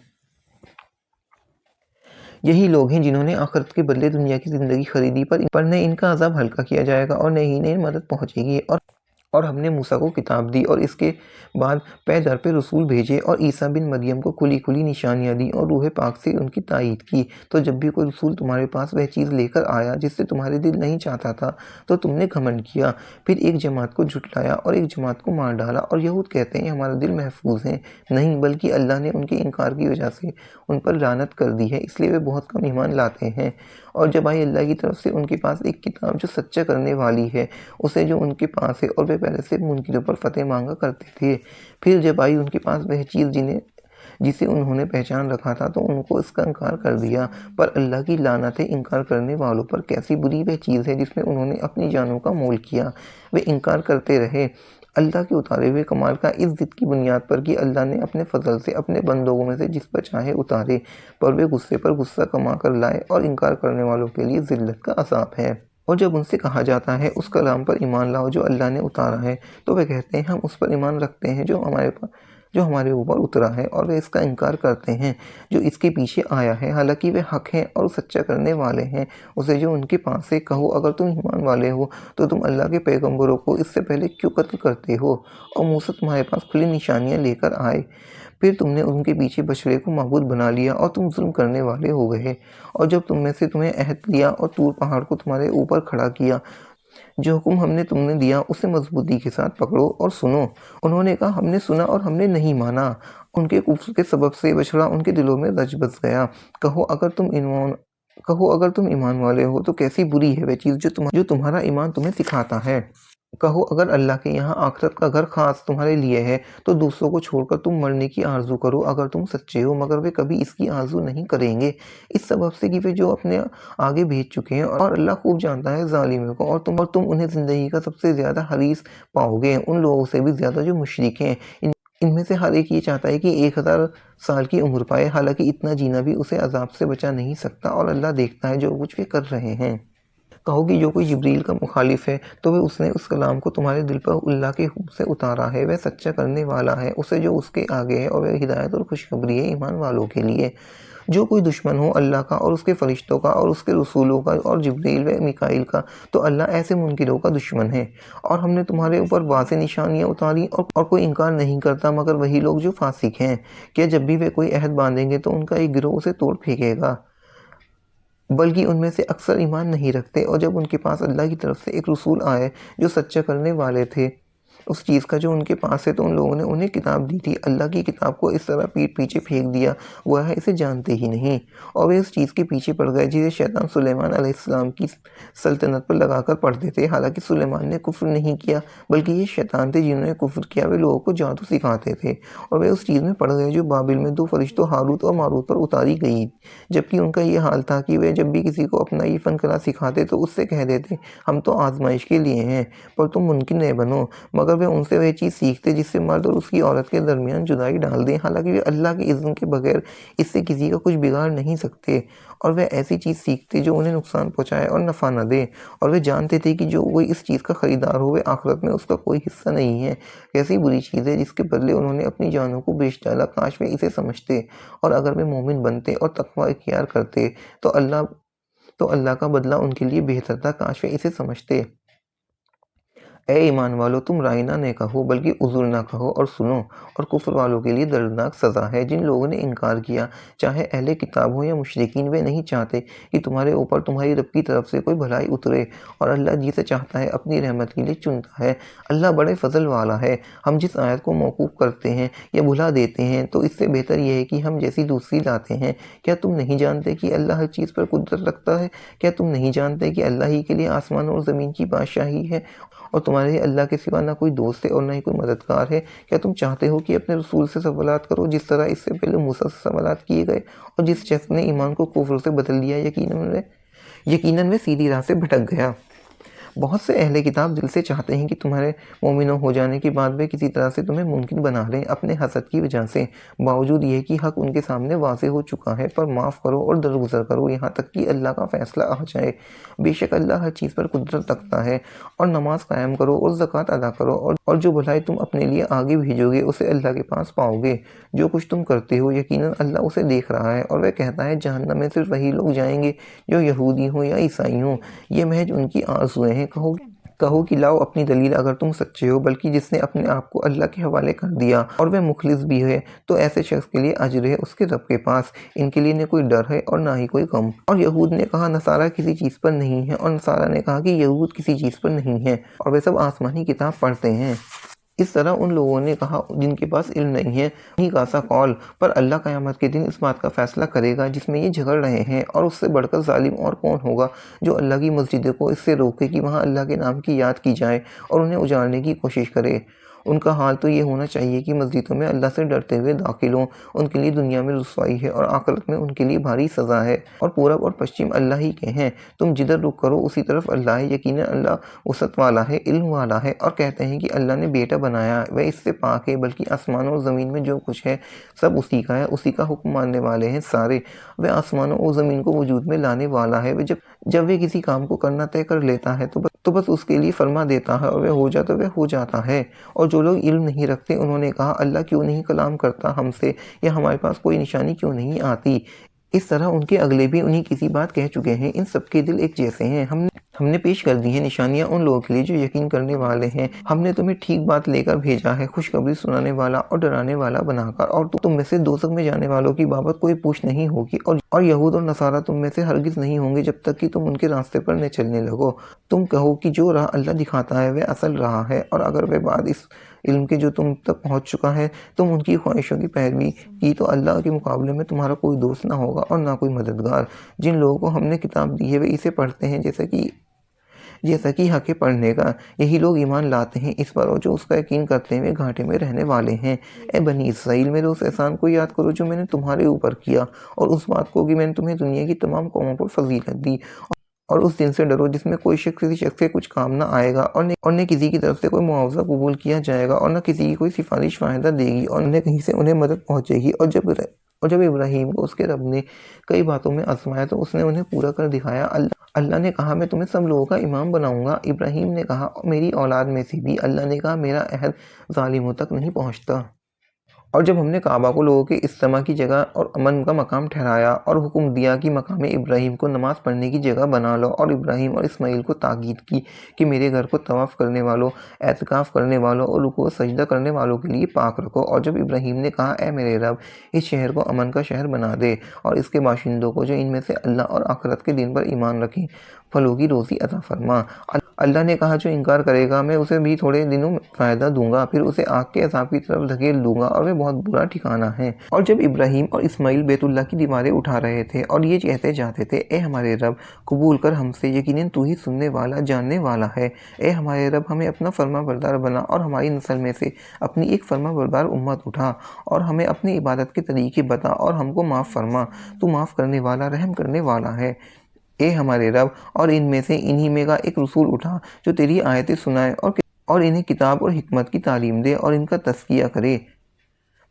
یہی لوگ ہیں جنہوں نے آخرت کے بدلے دنیا کی زندگی خریدی، پر نہ ان کا عذاب ہلکا کیا جائے گا اور نہ ہی انہیں مدد پہنچے گی۔ اور ہم نے موسیٰ کو کتاب دی اور اس کے بعد پے در پہ رسول بھیجے، اور عیسیٰ بن مریم کو کھلی کھلی نشانیاں دیں اور روح پاک سے ان کی تائید کی۔ تو جب بھی کوئی رسول تمہارے پاس وہ چیز لے کر آیا جس سے تمہارے دل نہیں چاہتا تھا تو تم نے گھمنڈ کیا، پھر ایک جماعت کو جھٹلایا اور ایک جماعت کو مار ڈالا، اور یہود کہتے ہیں ہمارا دل محفوظ ہے، نہیں بلکہ اللہ نے ان کے انکار کی وجہ سے ان پر لعنت کر دی ہے، اس لیے وہ بہت کم ایمان لاتے ہیں۔ اور جب آئی اللہ کی طرف سے ان کے پاس ایک کتاب جو سچا کرنے والی ہے اسے جو ان کے پاس ہے، اور وہ پہلے سے منکروں پر فتح مانگا کرتے تھے، پھر جب آئی ان کے پاس وہ چیز جسے انہوں نے پہچان رکھا تھا تو ان کو اس کا انکار کر دیا۔ پر اللہ کی لعنت ہے انکار کرنے والوں پر، کیسی بری وہ چیز ہے جس میں انہوں نے اپنی جانوں کا مول کیا، وہ انکار کرتے رہے اللہ کے اتارے ہوئے کمال کا اس ضد کی بنیاد پر کہ اللہ نے اپنے فضل سے اپنے بندوں میں سے جس پر چاہے اتارے، پر وہ غصے پر غصہ کما کر لائے، اور انکار کرنے والوں کے لیے ذلت کا عذاب ہے۔ اور جب ان سے کہا جاتا ہے اس کلام پر ایمان لاؤ جو اللہ نے اتارا ہے، تو وہ کہتے ہیں ہم اس پر ایمان رکھتے ہیں جو ہمارے اوپر اترا ہے، اور وہ اس کا انکار کرتے ہیں جو اس کے پیچھے آیا ہے، حالانکہ وہ حق ہیں اور سچا کرنے والے ہیں اسے جو ان کے پاس سے۔ کہو اگر تم ایمان والے ہو تو تم اللہ کے پیغمبروں کو اس سے پہلے کیوں قتل کرتے ہو، اور موسیٰ تمہارے پاس کھلی نشانیاں لے کر آئے، پھر تم نے ان کے پیچھے بچڑے کو معبود بنا لیا اور تم ظلم کرنے والے ہو گئے۔ اور جب تم میں سے تمہیں عہد لیا اور طور پہاڑ کو تمہارے اوپر کھڑا کیا، جو حکم ہم نے تم نے دیا اسے مضبوطی کے ساتھ پکڑو اور سنو۔ انہوں نے کہا ہم نے سنا اور ہم نے نہیں مانا، ان کے کفر کے سبب سے بچڑا ان کے دلوں میں رچ بس گیا۔ کہو اگر تم ایمان والے ہو تو کیسی بری ہے وہ چیز جو تمہارا ایمان تمہیں سکھاتا ہے۔ کہو اگر اللہ کے یہاں آخرت کا گھر خاص تمہارے لیے ہے تو دوسروں کو چھوڑ کر تم مرنے کی آرزو کرو اگر تم سچے ہو، مگر وہ کبھی اس کی آرزو نہیں کریں گے، اس سبب سے کہ وہ جو اپنے آگے بھیج چکے ہیں، اور اللہ خوب جانتا ہے ظالموں کو۔ اور تم انہیں زندگی کا سب سے زیادہ حریص پاؤ گے، ان لوگوں سے بھی زیادہ جو مشرک ہیں۔ ان میں سے ہر ایک یہ چاہتا ہے کہ 1000 سال کی عمر پائے، حالانکہ اتنا جینا بھی اسے عذاب سے بچا نہیں سکتا، اور اللہ دیکھتا ہے جو کچھ وہ کر رہے ہیں۔ کہو کہ جو کوئی جبریل کا مخالف ہے تو وہ اس نے اس کلام کو تمہارے دل پر اللہ کے حکم سے اتارا ہے، وہ سچا کرنے والا ہے اسے جو اس کے آگے ہے، اور وہ ہدایت اور خوشخبری ہے ایمان والوں کے لیے۔ جو کوئی دشمن ہو اللہ کا اور اس کے فرشتوں کا اور اس کے رسولوں کا اور جبریل و میکائیل کا تو اللہ ایسے منکروں کا دشمن ہے۔ اور ہم نے تمہارے اوپر واضح نشانیاں اتاری اور کوئی انکار نہیں کرتا مگر وہی لوگ جو فاسق ہیں۔ کہ جب بھی وہ کوئی عہد باندھیں گے تو ان کا ایک گروہ اسے توڑ پھینکے گا، بلکہ ان میں سے اکثر ایمان نہیں رکھتے۔ اور جب ان کے پاس اللہ کی طرف سے ایک رسول آئے جو سچا کرنے والے تھے اس چیز کا جو ان کے پاس ہے، تو ان لوگوں نے انہیں کتاب دی تھی، اللہ کی کتاب کو اس طرح پیٹھ پیچھے پھینک دیا گویا اسے جانتے ہی نہیں، اور وہ اس چیز کے پیچھے پڑ گئے جسے شیطان سلیمان علیہ السلام کی سلطنت پر لگا کر پڑھتے تھے، حالانکہ سلیمان نے کفر نہیں کیا بلکہ یہ شیطان تھے جنہوں نے کفر کیا۔ وہ لوگوں کو جادو سکھاتے تھے اور وہ اس چیز میں پڑ گئے جو بابل میں 2 فرشتوں ہاروت اور ماروت پر اتاری گئی، جبکہ ان کا یہ حال تھا کہ وہ جب بھی کسی کو اپنا یہ فن کلا سکھاتے تو اس سے کہہ دیتے ہم تو آزمائش کے لیے ہیں، پر تم منکر نہ بنو، مگر وہ ان سے وہ چیز سیکھتے جس سے مرد اور اس کی عورت کے درمیان جدائی ڈال دیں، حالانکہ وہ اللہ کے اذن کے بغیر اس سے کسی کا کچھ بگاڑ نہیں سکتے، اور وہ ایسی چیز سیکھتے جو انہیں نقصان پہنچائے اور نفع نہ دے، اور وہ جانتے تھے کہ جو کوئی اس چیز کا خریدار ہو وہ آخرت میں اس کا کوئی حصہ نہیں ہے۔ کیسی بری چیز ہے جس کے بدلے انہوں نے اپنی جانوں کو بیچ ڈالا، کاش وہ اسے سمجھتے، اور اگر وہ مومن بنتے اور تقوی اختیار کرتے تو اللہ کا بدلہ ان کے لیے بہتر تھا، کاش وہ اسے سمجھتے۔ اے ایمان والو تم رائنا نہ کہو بلکہ عذر نہ کہو اور سنو، اور کفر والوں کے لیے دردناک سزا ہے۔ جن لوگوں نے انکار کیا چاہے اہل کتاب ہو یا مشرکین، وہ نہیں چاہتے کہ تمہارے اوپر تمہاری رب کی طرف سے کوئی بھلائی اترے، اور اللہ جسے چاہتا ہے اپنی رحمت کے لیے چنتا ہے۔ اللہ بڑے فضل والا ہے۔ ہم جس آیت کو موقوف کرتے ہیں یا بھلا دیتے ہیں تو اس سے بہتر یہ ہے کہ ہم جیسی دوسری لاتے ہیں۔ کیا تم نہیں جانتے کہ اللہ ہر چیز پر قدرت رکھتا ہے؟ کیا تم نہیں جانتے کہ اللہ ہی کے لیے آسمان اور زمین کی بادشاہی ہے، اور تمہارے اللہ کے سوا نہ کوئی دوست ہے اور نہ ہی کوئی مددگار ہے؟ کیا تم چاہتے ہو کہ اپنے رسول سے سوالات کرو جس طرح اس سے پہلے موسیٰ سے سوالات کیے گئے، اور جس شخص نے ایمان کو کفر سے بدل دیا یقیناً وہ سیدھی راہ سے بھٹک گیا۔ بہت سے اہل کتاب دل سے چاہتے ہیں کہ تمہارے مومنوں ہو جانے کے بعد وہ کسی طرح سے تمہیں ممکن بنا لیں اپنے حسد کی وجہ سے، باوجود یہ کہ حق ان کے سامنے واضح ہو چکا ہے، پر معاف کرو اور درگزر کرو یہاں تک کہ اللہ کا فیصلہ آ جائے۔ بے شک اللہ ہر چیز پر قدرت رکھتا ہے۔ اور نماز قائم کرو اور زکوٰۃ ادا کرو، اور جو بھلائی تم اپنے لیے آگے بھیجو گے اسے اللہ کے پاس پاؤ گے۔ جو کچھ تم کرتے ہو یقیناً اللہ اسے دیکھ رہا ہے۔ اور وہ کہتا ہے جہنم میں صرف وہی لوگ جائیں گے جو یہودی ہوں یا عیسائی ہوں، یہ محض ان کی آرزویں ہیں۔ کہو کہ لاؤ اپنی دلیل اگر تم سچے ہو، بلکہ جس نے اپنے آپ کو اللہ کے حوالے کر دیا اور وہ مخلص بھی ہے تو ایسے شخص کے لیے اجر ہے اس کے رب کے پاس، ان کے لیے نہ کوئی ڈر ہے اور نہ ہی کوئی غم۔ اور یہود نے کہا نصارہ کسی چیز پر نہیں ہے، اور نصارہ نے کہا کہ یہود کسی چیز پر نہیں ہے، اور وہ سب آسمانی کتاب پڑھتے ہیں۔ اس طرح ان لوگوں نے کہا جن کے پاس علم نہیں ہے انہی کا سا قول، پر اللہ قیامت کے دن اس بات کا فیصلہ کرے گا جس میں یہ جھگڑ رہے ہیں، اور اس سے بڑھ کر ظالم اور کون ہوگا جو اللہ کی مسجدوں کو اس سے روکے کہ وہاں اللہ کے نام کی یاد کی جائے اور انہیں اجاڑنے کی کوشش کرے۔ ان کا حال تو یہ ہونا چاہیے کہ مسجدوں میں اللہ سے ڈرتے ہوئے داخل ہوں، ان کے لیے دنیا میں رسوائی ہے اور آخرت میں ان کے لیے بھاری سزا ہے۔ اور پورب اور پشچم اللہ ہی کے ہیں، تم جدھر رخ کرو اسی طرف اللہ ہے، یقیناً اللہ وسعت والا ہے، علم والا ہے۔ اور کہتے ہیں کہ اللہ نے بیٹا بنایا، وہ اس سے پاک ہے، بلکہ آسمانوں اور زمین میں جو کچھ ہے سب اسی کا ہے، اسی کا حکم ماننے والے ہیں سارے۔ وہ آسمانوں اور زمین کو وجود میں لانے والا ہے، جب وہ کسی کام کو کرنا طے کر لیتا ہے تو بس اس کے لیے فرما دیتا ہے، اور وہ ہو جاتا وہ ہو جاتا ہے۔ اور جو لوگ علم نہیں رکھتے انہوں نے کہا اللہ کیوں نہیں کلام کرتا ہم سے، یا ہمارے پاس کوئی نشانی کیوں نہیں آتی۔ اس طرح ان کے اگلے بھی انہی کسی بات کہہ چکے ہیں، ان سب کے دل ایک جیسے ہیں۔ ہم نے پیش کر دی ہیں نشانیاں ان لوگوں کے لیے جو یقین کرنے والے ہیں۔ ہم نے تمہیں ٹھیک بات لے کر بھیجا ہے، خوشخبری سنانے والا اور ڈرانے والا بنا کر، اور تم میں سے دوزخ میں جانے والوں کی بابت کوئی پوچھ نہیں ہوگی، اور یہود اور نصارہ تم میں سے ہرگز نہیں ہوں گے جب تک کہ تم ان کے راستے پر نہ چلنے لگو۔ تم کہو کہ جو راہ اللہ دکھاتا ہے وہ اصل راہ ہے، اور اگر وہ بات اس علم کے جو تم تک پہنچ چکا ہے تم ان کی خواہشوں کی پیروی کی تو اللہ کے مقابلے میں تمہارا کوئی دوست نہ ہوگا اور نہ کوئی مددگار۔ جن لوگوں کو ہم نے کتاب دی ہے وہ اسے پڑھتے ہیں جیسا کہ حق ہے پڑھنے کا، یہی لوگ ایمان لاتے ہیں اس پر، اور جو اس کا یقین کرتے ہیں گھاٹے میں رہنے والے ہیں۔ اے بنی اسرائیل، میرے اس احسان کو یاد کرو جو میں نے تمہارے اوپر کیا، اور اس بات کو کہ میں نے تمہیں دنیا کی تمام قوموں پر فضیلت دی، اور اس دن سے ڈرو جس میں کوئی شخص کسی شخص سے کچھ کام نہ آئے گا، اور نہ کسی کی طرف سے کوئی معاوضہ قبول کیا جائے گا، اور نہ کسی کی کوئی سفارش فائدہ دے گی، اور نہ کہیں سے انہیں مدد پہنچے گی۔ اور جب ابراہیم کو اس کے رب نے کئی باتوں میں آزمایا تو اس نے انہیں پورا کر دکھایا۔ اللہ نے کہا میں تمہیں سب لوگوں کا امام بناؤں گا۔ ابراہیم نے کہا میری اولاد میں سے بھی۔ اللہ نے کہا میرا عہد ظالموں تک نہیں پہنچتا۔ اور جب ہم نے کعبہ کو لوگوں کے اجتماع کی جگہ اور امن کا مقام ٹھہرایا، اور حکم دیا کہ مقام ابراہیم کو نماز پڑھنے کی جگہ بنا لو، اور ابراہیم اور اسماعیل کو تاکید کی کہ میرے گھر کو طواف کرنے والوں، اعتکاف کرنے والوں اور رکوع و سجدہ کرنے والوں کے لیے پاک رکھو۔ اور جب ابراہیم نے کہا اے میرے رب، اس شہر کو امن کا شہر بنا دے، اور اس کے باشندوں کو جو ان میں سے اللہ اور آخرت کے دن پر ایمان رکھیں پھلوں کی روزی عطا فرما۔ اللہ نے کہا جو انکار کرے گا میں اسے بھی تھوڑے دنوں میں فائدہ دوں گا، پھر اسے آگ کے عذاب کی طرف دھکیل دوں گا، اور وہ بہت برا ٹھکانہ ہے۔ اور جب ابراہیم اور اسماعیل بیت اللہ کی دیواریں اٹھا رہے تھے اور یہ کہتے جاتے تھے اے ہمارے رب قبول کر ہم سے، یقیناً تو ہی سننے والا جاننے والا ہے۔ اے ہمارے رب ہمیں اپنا فرما بردار بنا، اور ہماری نسل میں سے اپنی ایک فرما بردار امت اٹھا، اور ہمیں اپنی عبادت کے طریقے بتا، اور ہم کو معاف فرما، تو معاف کرنے والا رحم کرنے والا ہے۔ اے ہمارے رب، اور ان میں سے انہی میں کا ایک رسول اٹھا جو تیری آیتیں سنائے اور انہیں کتاب اور حکمت کی تعلیم دے اور ان کا تزکیہ کرے،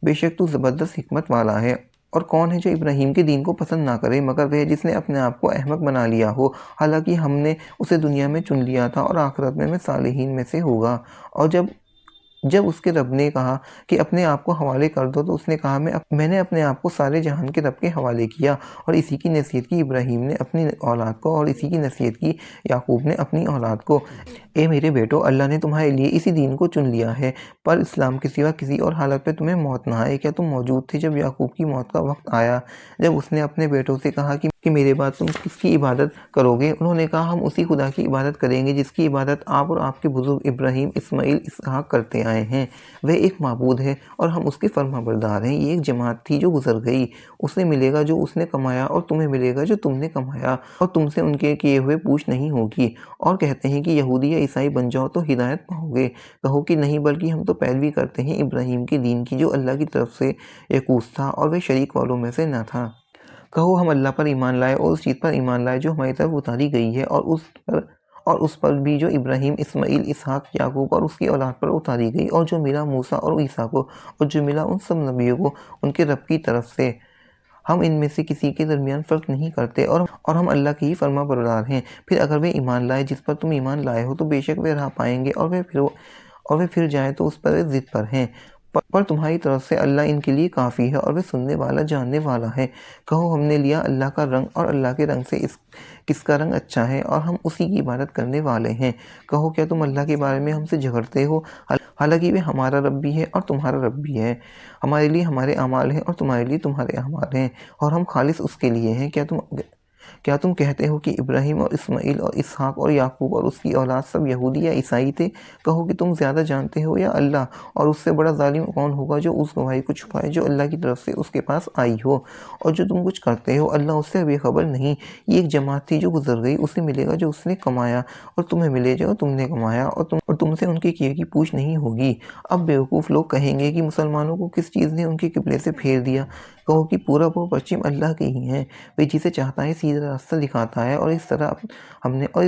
بے شک تو زبردست حکمت والا ہے۔ اور کون ہے جو ابراہیم کے دین کو پسند نہ کرے مگر وہ جس نے اپنے آپ کو احمق بنا لیا ہو، حالانکہ ہم نے اسے دنیا میں چن لیا تھا اور آخرت میں صالحین میں سے ہوگا۔ اور جب اس کے رب نے کہا کہ اپنے آپ کو حوالے کر دو تو اس نے کہا میں نے اپنے آپ کو سارے جہان کے رب کے حوالے کیا، اور اسی کی نصیحت کی ابراہیم نے اپنی اولاد کو، اور اسی کی نصیحت کی یعقوب نے اپنی اولاد کو۔ اے میرے بیٹو، اللہ نے تمہارے لیے اسی دین کو چن لیا ہے، پر اسلام کے سوا کسی اور حالت میں تمہیں موت نہ آئے۔ کیا تم موجود تھے جب یعقوب کی موت کا وقت آیا، جب اس نے اپنے بیٹوں سے کہا کہ میرے بعد تم کس کی عبادت کرو گے؟ انہوں نے کہا ہم اسی خدا کی عبادت کریں گے جس کی عبادت آپ اور آپ کے بزرگ ابراہیم، اسماعیل، اسحاق کرتے آئے ہیں۔ وہ ایک معبود ہے اور ہم اس کے فرما بردار ہیں۔ یہ ایک جماعت تھی جو گزر گئی، اسے ملے گا جو اس نے کمایا، اور تمہیں ملے گا جو تم نے کمایا، اور تم سے ان کے کیے ہوئے پوچھ نہیں ہوگی۔ اور کہتے ہیں کہ یہودی یا عیسائی بن جاؤ تو ہدایت پاؤ گے۔ کہو کہ نہیں، بلکہ ہم تو پیروی کرتے ہیں ابراہیم کے دین کی جو اللہ کی طرف سے یقوس تھا، اور وہ شریک والوں میں سے نہ تھا۔ کہو ہم اللہ پر ایمان لائے اور اس چیز پر ایمان لائے جو ہماری طرف اتاری گئی ہے، اور اس پر بھی جو ابراہیم، اسماعیل، اسحاق، یعقوب اور اس کی اولاد پر اتاری گئی، اور جو ملا موسیٰ اور عیسیٰ کو، اور جو ملا ان سب نبیوں کو ان کے رب کی طرف سے۔ ہم ان میں سے کسی کے درمیان فرق نہیں کرتے، اور ہم اللہ کے ہی فرما بردار ہیں۔ پھر اگر وہ ایمان لائے جس پر تم ایمان لائے ہو تو بے شک وہ راہ پائیں گے، اور وہ پھر جائیں تو اس پر وہ ضد پر ہیں۔ پر تمہاری طرف سے اللہ ان کے لیے کافی ہے، اور وہ سننے والا، جاننے والا ہے۔ کہو ہم نے لیا اللہ کا رنگ، اور اللہ کے رنگ سے کس کا رنگ اچھا ہے، اور ہم اسی کی عبادت کرنے والے ہیں۔ کہو کیا تم اللہ کے بارے میں ہم سے جھگڑتے ہو؟ حالانکہ وہ ہمارا رب بھی ہے اور تمہارا رب بھی ہے۔ ہمارے لیے ہمارے اعمال ہیں اور تمہارے لیے تمہارے اعمال ہیں، اور ہم خالص اس کے لیے ہیں۔ کیا تم کہتے ہو کہ ابراہیم اور اسماعیل اور اسحاق اور یعقوب اور اس کی اولاد سب یہودی یا عیسائی تھے؟ کہو کہ تم زیادہ جانتے ہو یا اللہ، اور اس سے بڑا ظالم کون ہوگا جو اس گواہی کو چھپائے جو اللہ کی طرف سے اس کے پاس آئی ہو۔ اور جو تم کچھ کرتے ہو اللہ اس سے بے خبر نہیں۔ یہ ایک جماعت تھی جو گزر گئی، اسے ملے گا جو اس نے کمایا، اور تمہیں ملے جو تم نے کمایا، اور تم سے ان کے کیے کی پوچھ نہیں ہوگی۔ اب بیوقوف لوگ کہیں گے کہ مسلمانوں کو کس چیز نے ان کے قبلے سے پھیر دیا؟ کہو کہ پورب اور پچھم اللہ کے ہی ہیں، وہ جسے چاہتا ہے سیدھا راستہ دکھاتا ہے، اور اس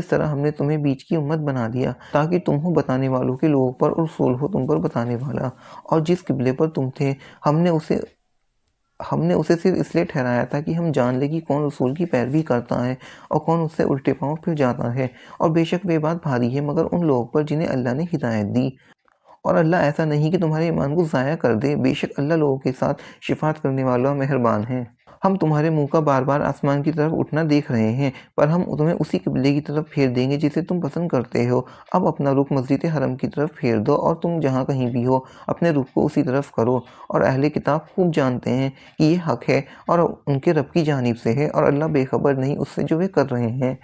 طرح ہم نے تمہیں بیچ کی امت بنا دیا تاکہ تم ہو بتانے والوں کے لوگوں پر، اور رسول ہو تم پر بتانے والا۔ اور جس قبلے پر تم تھے ہم نے اسے صرف اس لیے ٹھہرایا تھا کہ ہم جان لیں کہ کون رسول کی پیروی کرتا ہے اور کون اس سے الٹے پاؤں پھر جاتا ہے۔ اور بے شک یہ بات بھاری ہے مگر ان لوگوں پر جنہیں اللہ نے ہدایت دی۔ اور اللہ ایسا نہیں کہ تمہارے ایمان کو ضائع کر دے، بے شک اللہ لوگوں کے ساتھ شفاعت کرنے والا مہربان ہے۔ ہم تمہارے منہ کا بار بار آسمان کی طرف اٹھنا دیکھ رہے ہیں، پر ہم تمہیں اسی قبلے کی طرف پھیر دیں گے جسے تم پسند کرتے ہو۔ اب اپنا رخ مسجد حرم کی طرف پھیر دو، اور تم جہاں کہیں بھی ہو اپنے رخ کو اسی طرف کرو۔ اور اہل کتاب خوب جانتے ہیں کہ یہ حق ہے اور ان کے رب کی جانب سے ہے، اور اللہ بے خبر نہیں اس سے جو وہ کر رہے ہیں۔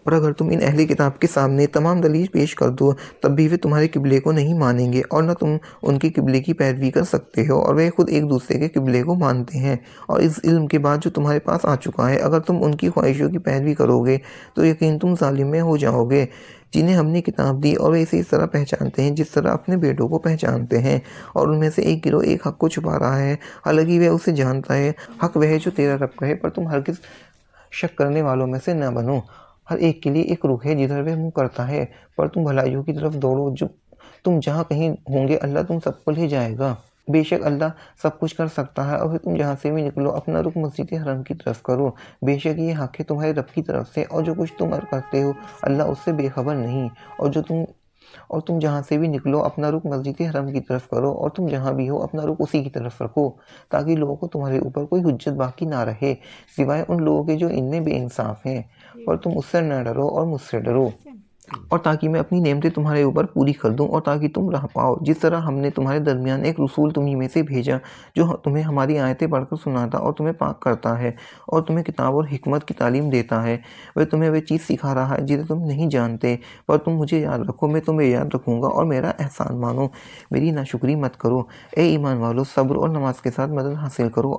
اور اگر تم ان اہل کتاب کے سامنے تمام دلیل پیش کر دو تب بھی وہ تمہارے قبلے کو نہیں مانیں گے، اور نہ تم ان کے قبلے کی پیروی کر سکتے ہو، اور وہ خود ایک دوسرے کے قبلے کو مانتے ہیں۔ اور اس علم کے بعد جو تمہارے پاس آ چکا ہے اگر تم ان کی خواہشوں کی پیروی کرو گے تو یقین تم ظالم میں ہو جاؤ گے، جنہیں ہم نے کتاب دی اور وہ اسے اس طرح پہچانتے ہیں جس طرح اپنے بیٹوں کو پہچانتے ہیں۔ اور ان میں سے ایک گروہ ایک حق کو چھپا رہا ہے، حالانکہ وہ اسے جانتا ہے۔ حق وہ ہے جو تیرا رب کہے، پر تم ہرگز شک کرنے والوں میں سے نہ بنو۔ ہر ایک کے لیے ایک رخ ہے جدھر وہ منہ کرتا ہے، پر تم بھلائیوں کی طرف دوڑو، جو تم جہاں کہیں ہوں گے اللہ تم سب کو لے جائے گا۔ بے شک اللہ سب کچھ کر سکتا ہے، اور پھر تم جہاں سے بھی نکلو اپنا رخ مسجد حرم کی طرف کرو، بے شک یہ حق ہے تمہارے رب کی طرف سے، اور جو کچھ تم کرتے ہو اللہ اس سے بے خبر نہیں۔ اور تم جہاں سے بھی نکلو اپنا رخ مسجد حرم کی طرف کرو، اور تم جہاں بھی ہو اپنا رخ اسی کی طرف رکھو، تاکہ لوگوں کو تمہارے اوپر کوئی حجت باقی نہ رہے سوائے ان لوگوں کے جو ان میں بے انصاف ہیں۔ پر تم اس سے نہ ڈرو اور مجھ سے ڈرو، اور تاکہ میں اپنی نعمتیں تمہارے اوپر پوری کر دوں، اور تاکہ تم راہ پاؤ۔ جس طرح ہم نے تمہارے درمیان ایک رسول تمہیں میں سے بھیجا جو تمہیں ہماری آیتیں پڑھ کر سناتا اور تمہیں پاک کرتا ہے اور تمہیں کتاب اور حکمت کی تعلیم دیتا ہے، وہ تمہیں وہ چیز سکھا رہا ہے جسے تم نہیں جانتے۔ پر تم مجھے یاد رکھو، میں تمہیں یاد رکھوں گا، اور میرا احسان مانو، میری ناشکری مت کرو۔ اے ایمان والو، صبر اور نماز کے ساتھ مدد حاصل کرو،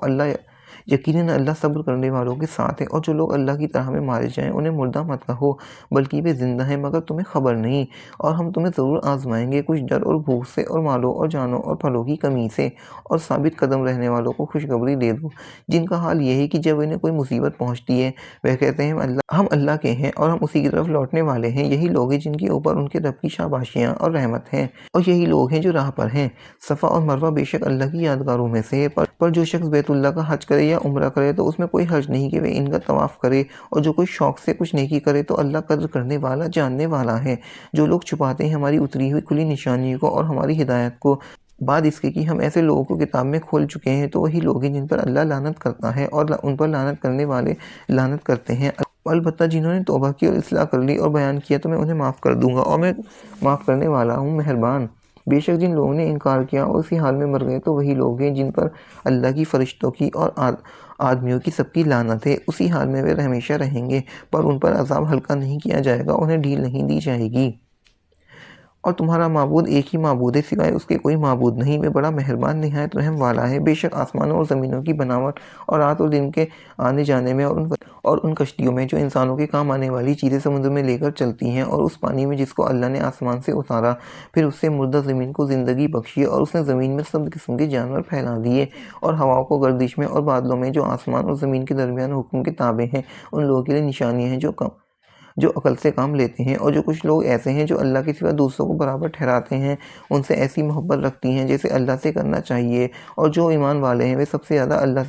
یقیناً اللہ صبر کرنے والوں کے ساتھ ہے۔ اور جو لوگ اللہ کی راہ میں مارے جائیں انہیں مردہ مت کہو، بلکہ وہ زندہ ہیں مگر تمہیں خبر نہیں۔ اور ہم تمہیں ضرور آزمائیں گے، کچھ ڈر اور بھوک سے، اور مالوں اور جانوں اور پھلوں کی کمی سے۔ اور ثابت قدم رہنے والوں کو خوشخبری دے دو، جن کا حال یہ ہے کہ جب انہیں کوئی مصیبت پہنچتی ہے وہ کہتے ہیں ہم اللہ کے ہیں اور ہم اسی کی طرف لوٹنے والے ہیں۔ یہی لوگ ہیں جن کے اوپر ان کے رب کی شاباشیاں اور رحمت ہیں، اور یہی لوگ ہیں جو راہ پر ہیں۔ صفا اور مروہ بے شک اللہ کی یادگاروں میں سے ہے، پر جو شخص بیت اللہ کا حج کرے یا عمرہ کرے تو اس میں کوئی حرج نہیں کہ وہ ان کا طواف کرے، اور جو کوئی شوق سے کچھ نیکی کرے تو اللہ قدر کرنے والا، جاننے والا ہے۔ جو لوگ چھپاتے ہیں ہماری اتری ہوئی کھلی نشانیوں کو اور ہماری ہدایت کو بعد اس کے کہ ہم ایسے لوگوں کو کتاب میں کھول چکے ہیں، تو وہی لوگ ہیں جن پر اللہ لعنت کرتا ہے، اور ان پر لعنت کرنے والے لعنت کرتے ہیں۔ البتہ جنہوں نے توبہ کی اور اصلاح کر لی اور بیان کیا تو میں انہیں معاف کر دوں گا، اور میں معاف کرنے والا ہوں، مہربان۔ بے شک جن لوگوں نے انکار کیا اور اسی حال میں مر گئے تو وہی لوگ ہیں جن پر اللہ کی، فرشتوں کی اور آدمیوں کی سب کی لعنت ہے، اسی حال میں وہ ہمیشہ رہیں گے، پر ان پر عذاب ہلکا نہیں کیا جائے گا، انہیں ڈھیل نہیں دی جائے گی۔ اور تمہارا معبود ایک ہی معبود ہے، سوائے اس کے کوئی معبود نہیں، وہ بڑا مہربان نہایت رحم والا ہے۔ بے شک آسمانوں اور زمینوں کی بناوٹ اور رات اور دن کے آنے جانے میں، اور ان کشتیوں میں جو انسانوں کے کام آنے والی چیزیں سمندر میں لے کر چلتی ہیں، اور اس پانی میں جس کو اللہ نے آسمان سے اتارا، پھر اس سے مردہ زمین کو زندگی بخشی، اور اس نے زمین میں سب قسم کے جانور پھیلا دیے، اور ہواؤں کو گردش میں اور بادلوں میں جو آسمان اور زمین کے درمیان حکم کے تابع ہیں، ان لوگوں کے لیے نشانیاں ہیں جو جو عقل سے کام لیتے ہیں، اور جو کچھ لوگ ایسے ہیں جو اللہ کے سوا دوسروں کو برابر ٹھہراتے ہیں، ان سے ایسی محبت رکھتی ہیں جیسے اللہ سے کرنا چاہیے، اور جو ایمان والے ہیں وہ سب سے زیادہ اللہ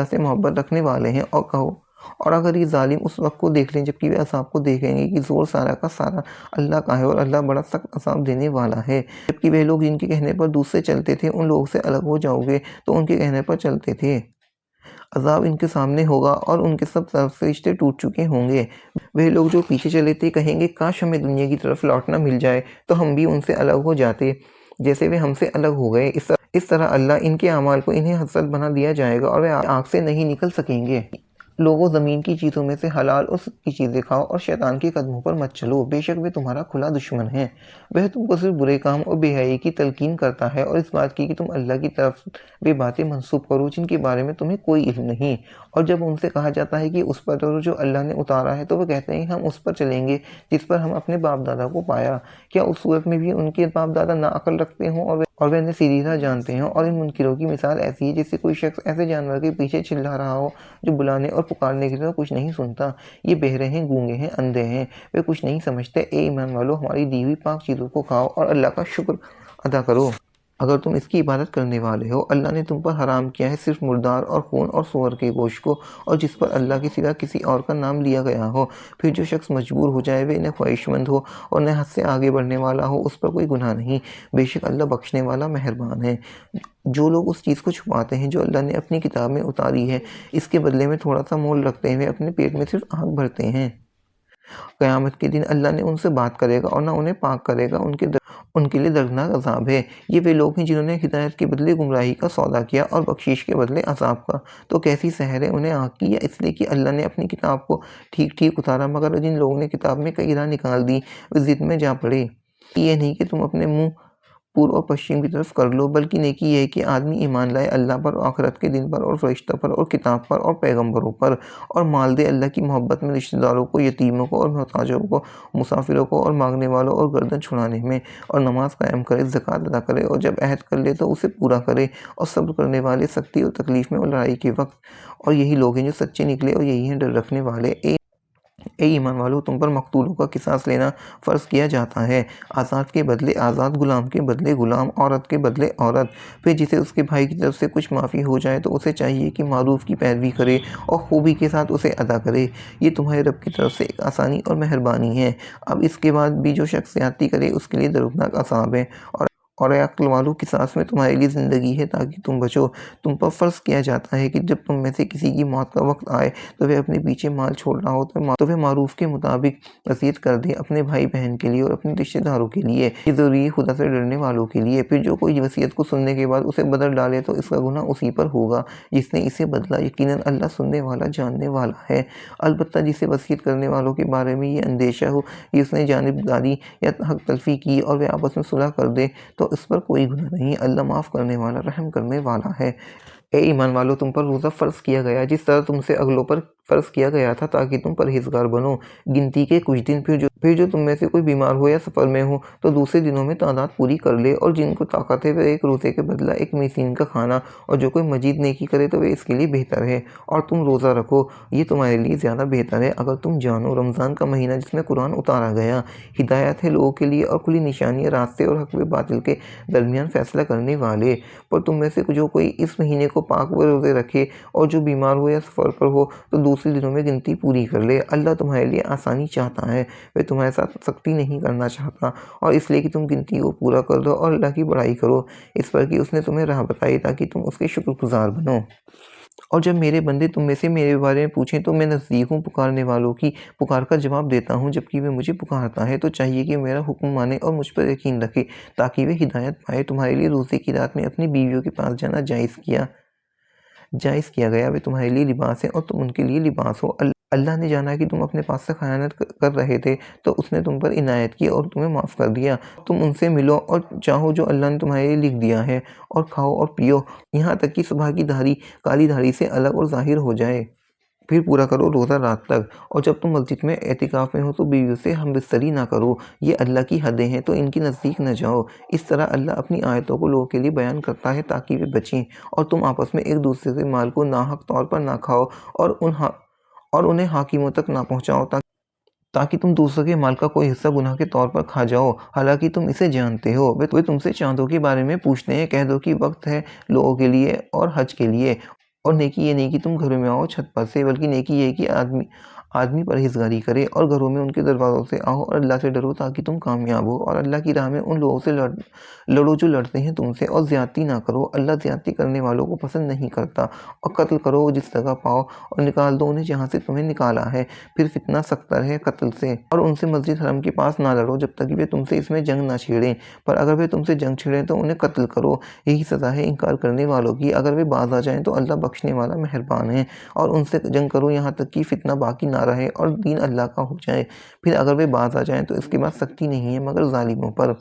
سے محبت رکھنے والے ہیں۔ اور کہو، اور اگر یہ ظالم اس وقت کو دیکھ لیں جبکہ وہ عذاب کو دیکھیں گے کہ زور سارا کا سارا اللہ کا ہے، اور اللہ بڑا سخت عذاب دینے والا ہے۔ جبکہ وہ لوگ جن کے کہنے پر دوسرے چلتے تھے ان لوگوں سے الگ ہو جاؤ گے تو ان کے کہنے پر چلتے تھے، عذاب ان کے سامنے ہوگا اور ان کے سب طرف سے رشتے ٹوٹ چکے ہوں گے۔ وہ لوگ جو پیچھے چلے تھے کہیں گے کاش ہمیں دنیا کی طرف لوٹنا مل جائے تو ہم بھی ان سے الگ ہو جاتے جیسے وہ ہم سے الگ ہو گئے۔ اس طرح اللہ ان کے اعمال کو انہیں حسرت بنا دیا جائے گا اور وہ آگ سے نہیں نکل سکیں گے۔ لوگوں، زمین کی چیزوں میں سے حلال اور سچی چیزیں کھاؤ اور شیطان کے قدموں پر مت چلو، بے شک وہ تمہارا کھلا دشمن ہے۔ وہ تم کو صرف برے کام اور بے حیائی کی تلقین کرتا ہے اور اس بات کی کہ تم اللہ کی طرف وہ باتیں منسوب کرو جن کے بارے میں تمہیں کوئی علم نہیں۔ اور جب ان سے کہا جاتا ہے کہ اس پر چلو جو اللہ نے اتارا ہے تو وہ کہتے ہیں ہم اس پر چلیں گے جس پر ہم اپنے باپ دادا کو پایا۔ کیا اس صورت میں بھی ان کے باپ دادا ناعقل رکھتے ہوں اور وہ انہیں سیدھی راہ جانتے ہیں؟ اور ان منکروں کی مثال ایسی ہے جیسے کوئی شخص ایسے جانور کے پیچھے چلا رہا ہو جو بلانے اور پکارنے کے لیے کچھ نہیں سنتا۔ یہ بہرے ہیں، گونگے ہیں، اندھے ہیں، وہ کچھ نہیں سمجھتے۔ اے ایمان والو، ہماری دی ہوئی پاک چیزوں کو کھاؤ اور اللہ کا شکر ادا کرو اگر تم اس کی عبادت کرنے والے ہو۔ اللہ نے تم پر حرام کیا ہے صرف مردار اور خون اور سور کے گوشت کو، اور جس پر اللہ کے سوا کسی اور کا نام لیا گیا ہو۔ پھر جو شخص مجبور ہو جائے، وہ نہ خواہش مند ہو اور نہ حد سے آگے بڑھنے والا ہو، اس پر کوئی گناہ نہیں، بے شک اللہ بخشنے والا مہربان ہے۔ جو لوگ اس چیز کو چھپاتے ہیں جو اللہ نے اپنی کتاب میں اتاری ہے، اس کے بدلے میں تھوڑا سا مول رکھتے ہوئے اپنے پیٹ میں صرف آگ بھرتے ہیں، قیامت کے دن اللہ نے ان سے بات کرے گا اور نہ انہیں پاک کرے گا، ان کے لیے دردناک عذاب ہے۔ یہ وہ لوگ ہیں جنہوں نے ہدایت کے بدلے گمراہی کا سودا کیا اور بخشش کے بدلے عذاب کا۔ تو کیسی سحر ہے انہیں آگ کی، یا اس لیے کہ اللہ نے اپنی کتاب کو ٹھیک ٹھیک اتارا، مگر جن لوگوں نے کتاب میں کئی راہ نکال دی وہ ضد میں جا پڑے۔ یہ نہیں کہ تم اپنے منہ پورب اور پشچم کی طرف کر لو، بلکہ نیکی یہ ہے کہ آدمی ایمان لائے اللہ پر، آخرت کے دن پر، اور فرشتوں پر، اور کتاب پر، اور پیغمبروں پر، اور مال دے اللہ کی محبت میں رشتہ داروں کو، یتیموں کو اور محتاجوں کو، مسافروں کو اور مانگنے والوں اور گردن چھڑانے میں، اور نماز قائم کرے، زکوٰۃ ادا کرے، اور جب عہد کر لے تو اسے پورا کرے، اور صبر کرنے والے سختی اور تکلیف میں اور لڑائی کے وقت، اور یہی لوگ ہیں جو سچے نکلے اور یہی ہیں ڈر رکھنے والے۔ اے ایمان والو، تم پر مقتولوں کا قصاص لینا فرض کیا جاتا ہے، آزاد کے بدلے آزاد، غلام کے بدلے غلام، عورت کے بدلے عورت۔ پھر جسے اس کے بھائی کی طرف سے کچھ معافی ہو جائے تو اسے چاہیے کہ معروف کی پیروی کرے اور خوبی کے ساتھ اسے ادا کرے، یہ تمہارے رب کی طرف سے ایک آسانی اور مہربانی ہے۔ اب اس کے بعد بھی جو شخص زیادتی کرے اس کے لیے دردناک عذاب ہے۔ اور اے عقل والو، قصاص میں تمہارے لیے زندگی ہے تاکہ تم بچو۔ تم پر فرض کیا جاتا ہے کہ جب تم میں سے کسی کی موت کا وقت آئے تو وہ اپنے پیچھے مال چھوڑ رہا ہو تو وہ معروف کے مطابق وصیت کر دے، اپنے بھائی بہن کے لیے اور اپنے رشتہ داروں کے لیے، یہ ضروری ہے خدا سے ڈرنے والوں کے لیے۔ پھر جو کوئی وصیت کو سننے کے بعد اسے بدل ڈالے تو اس کا گناہ اسی پر ہوگا جس نے اسے بدلا، یقیناً اللہ سننے والا جاننے والا ہے۔ البتہ جسے وصیت کرنے والوں کے بارے میں یہ اندیشہ ہو کہ اس نے جانبداری یا حق تلفی کی اور وہ آپس میں صلح کر دے تو اس پر کوئی گناہ نہیں، اللہ معاف کرنے والا رحم کرنے والا ہے۔ اے ایمان والو، تم پر روزہ فرض کیا گیا جس طرح تم سے اگلوں پر فرض کیا گیا تھا تاکہ تم پرہیزگار بنو۔ گنتی کے کچھ دن، پھر جو تم میں سے کوئی بیمار ہو یا سفر میں ہو تو دوسرے دنوں میں تعداد پوری کر لے، اور جن کو طاقت ہے وہ ایک روزے کے بدلہ ایک مسکین کا کھانا، اور جو کوئی مزید نیکی کرے تو وہ اس کے لیے بہتر ہے۔ اور تم روزہ رکھو، یہ تمہارے لیے زیادہ بہتر ہے اگر تم جانو۔ رمضان کا مہینہ جس میں قرآن اتارا گیا ہدایت ہے لوگوں کے لیے اور کھلی نشانیاں راستے اور حق و باطل کے درمیان فیصلہ کرنے والے۔ پر تم میں سے جو کوئی اس مہینے کو پاک و روزے رکھے اور جو بیمار ہو یا سفر پر ہو تو دوسرے دنوں میں گنتی پوری کر لے، اللہ تمہارے لیے آسانی چاہتا ہے، وہ تمہارے ساتھ سختی نہیں کرنا چاہتا، اور اس لیے کہ تم گنتی کو پورا کر دو اور اللہ کی بڑائی کرو اس پر کہ اس نے تمہیں راہ بتائی تاکہ تم اس کے شکر گزار بنو۔ اور جب میرے بندے تم میں سے میرے بارے میں پوچھیں تو میں نزدیک ہوں، پکارنے والوں کی پکار کا جواب دیتا ہوں۔ جبکہ وہ مجھے پکارتا ہے تو چاہیے کہ میرا حکم مانے اور مجھ پر یقین رکھے تاکہ وہ ہدایت پائے۔ تمہارے لیے روزے کی رات میں اپنی بیویوں کے پاس جانا جائز کیا گیا، وہ تمہارے لیے لباس ہے اور تم ان کے لیے لباس ہو۔ اللہ نے جانا کہ تم اپنے پاس سے خیانت کر رہے تھے تو اس نے تم پر عنایت کی اور تمہیں معاف کر دیا۔ تم ان سے ملو اور چاہو جو اللہ نے تمہارے لیے لکھ دیا ہے، اور کھاؤ اور پیو یہاں تک کہ صبح کی دھاری کالی دھاری سے الگ اور ظاہر ہو جائے، پھر پورا کرو روزہ رات تک۔ اور جب تم مسجد میں اعتکاف میں ہو تو بیویوں سے ہم بستری نہ کرو، یہ اللہ کی حدیں ہیں تو ان کے نزدیک نہ جاؤ۔ اس طرح اللہ اپنی آیتوں کو لوگوں کے لیے بیان کرتا ہے تاکہ وہ بچیں۔ اور تم آپس میں ایک دوسرے سے مال کو ناحق طور پر نہ کھاؤ، اور اور انہیں حاکموں تک نہ پہنچاؤ تاکہ تم دوسروں کے مال کا کوئی حصہ گناہ کے طور پر کھا جاؤ، حالانکہ تم اسے جانتے ہو۔ وہ تم سے چاندوں کے بارے میں پوچھتے ہیں، کہہ دو کہ وقت ہے لوگوں کے لیے اور حج کے لیے، اور نیکی یہ نہیں کہ تم گھروں میں آؤ چھت پر سے، بلکہ نیکی یہ ہے کہ آدمی پرہیزگاری کرے اور گھروں میں ان کے دروازوں سے آؤ اور اللہ سے ڈرو تاکہ تم کامیاب ہو، اور اللہ کی راہ میں ان لوگوں سے لڑو جو لڑتے ہیں تم سے، اور زیادتی نہ کرو، اللہ زیادتی کرنے والوں کو پسند نہیں کرتا، اور قتل کرو جس جگہ پاؤ اور نکال دو انہیں جہاں سے تمہیں نکالا ہے، پھر فتنہ سختر ہے قتل سے، اور ان سے مسجد حرم کے پاس نہ لڑو جب تک کہ وہ تم سے اس میں جنگ نہ چھیڑیں، پر اگر وہ تم سے جنگ چھیڑیں تو انہیں قتل کرو، یہی سزا ہے انکار کرنے والوں کی، اگر وہ باز آ جائیں تو اللہ بخشنے والا مہربان ہے، اور ان سے جنگ کرو یہاں تک کہ فتنہ باقی نہ رہے اور دین اللہ کا ہو جائے، پھر اگر وہ باز آ جائیں تو اس کے بعد سختی نہیں ہے مگر ظالموں پر۔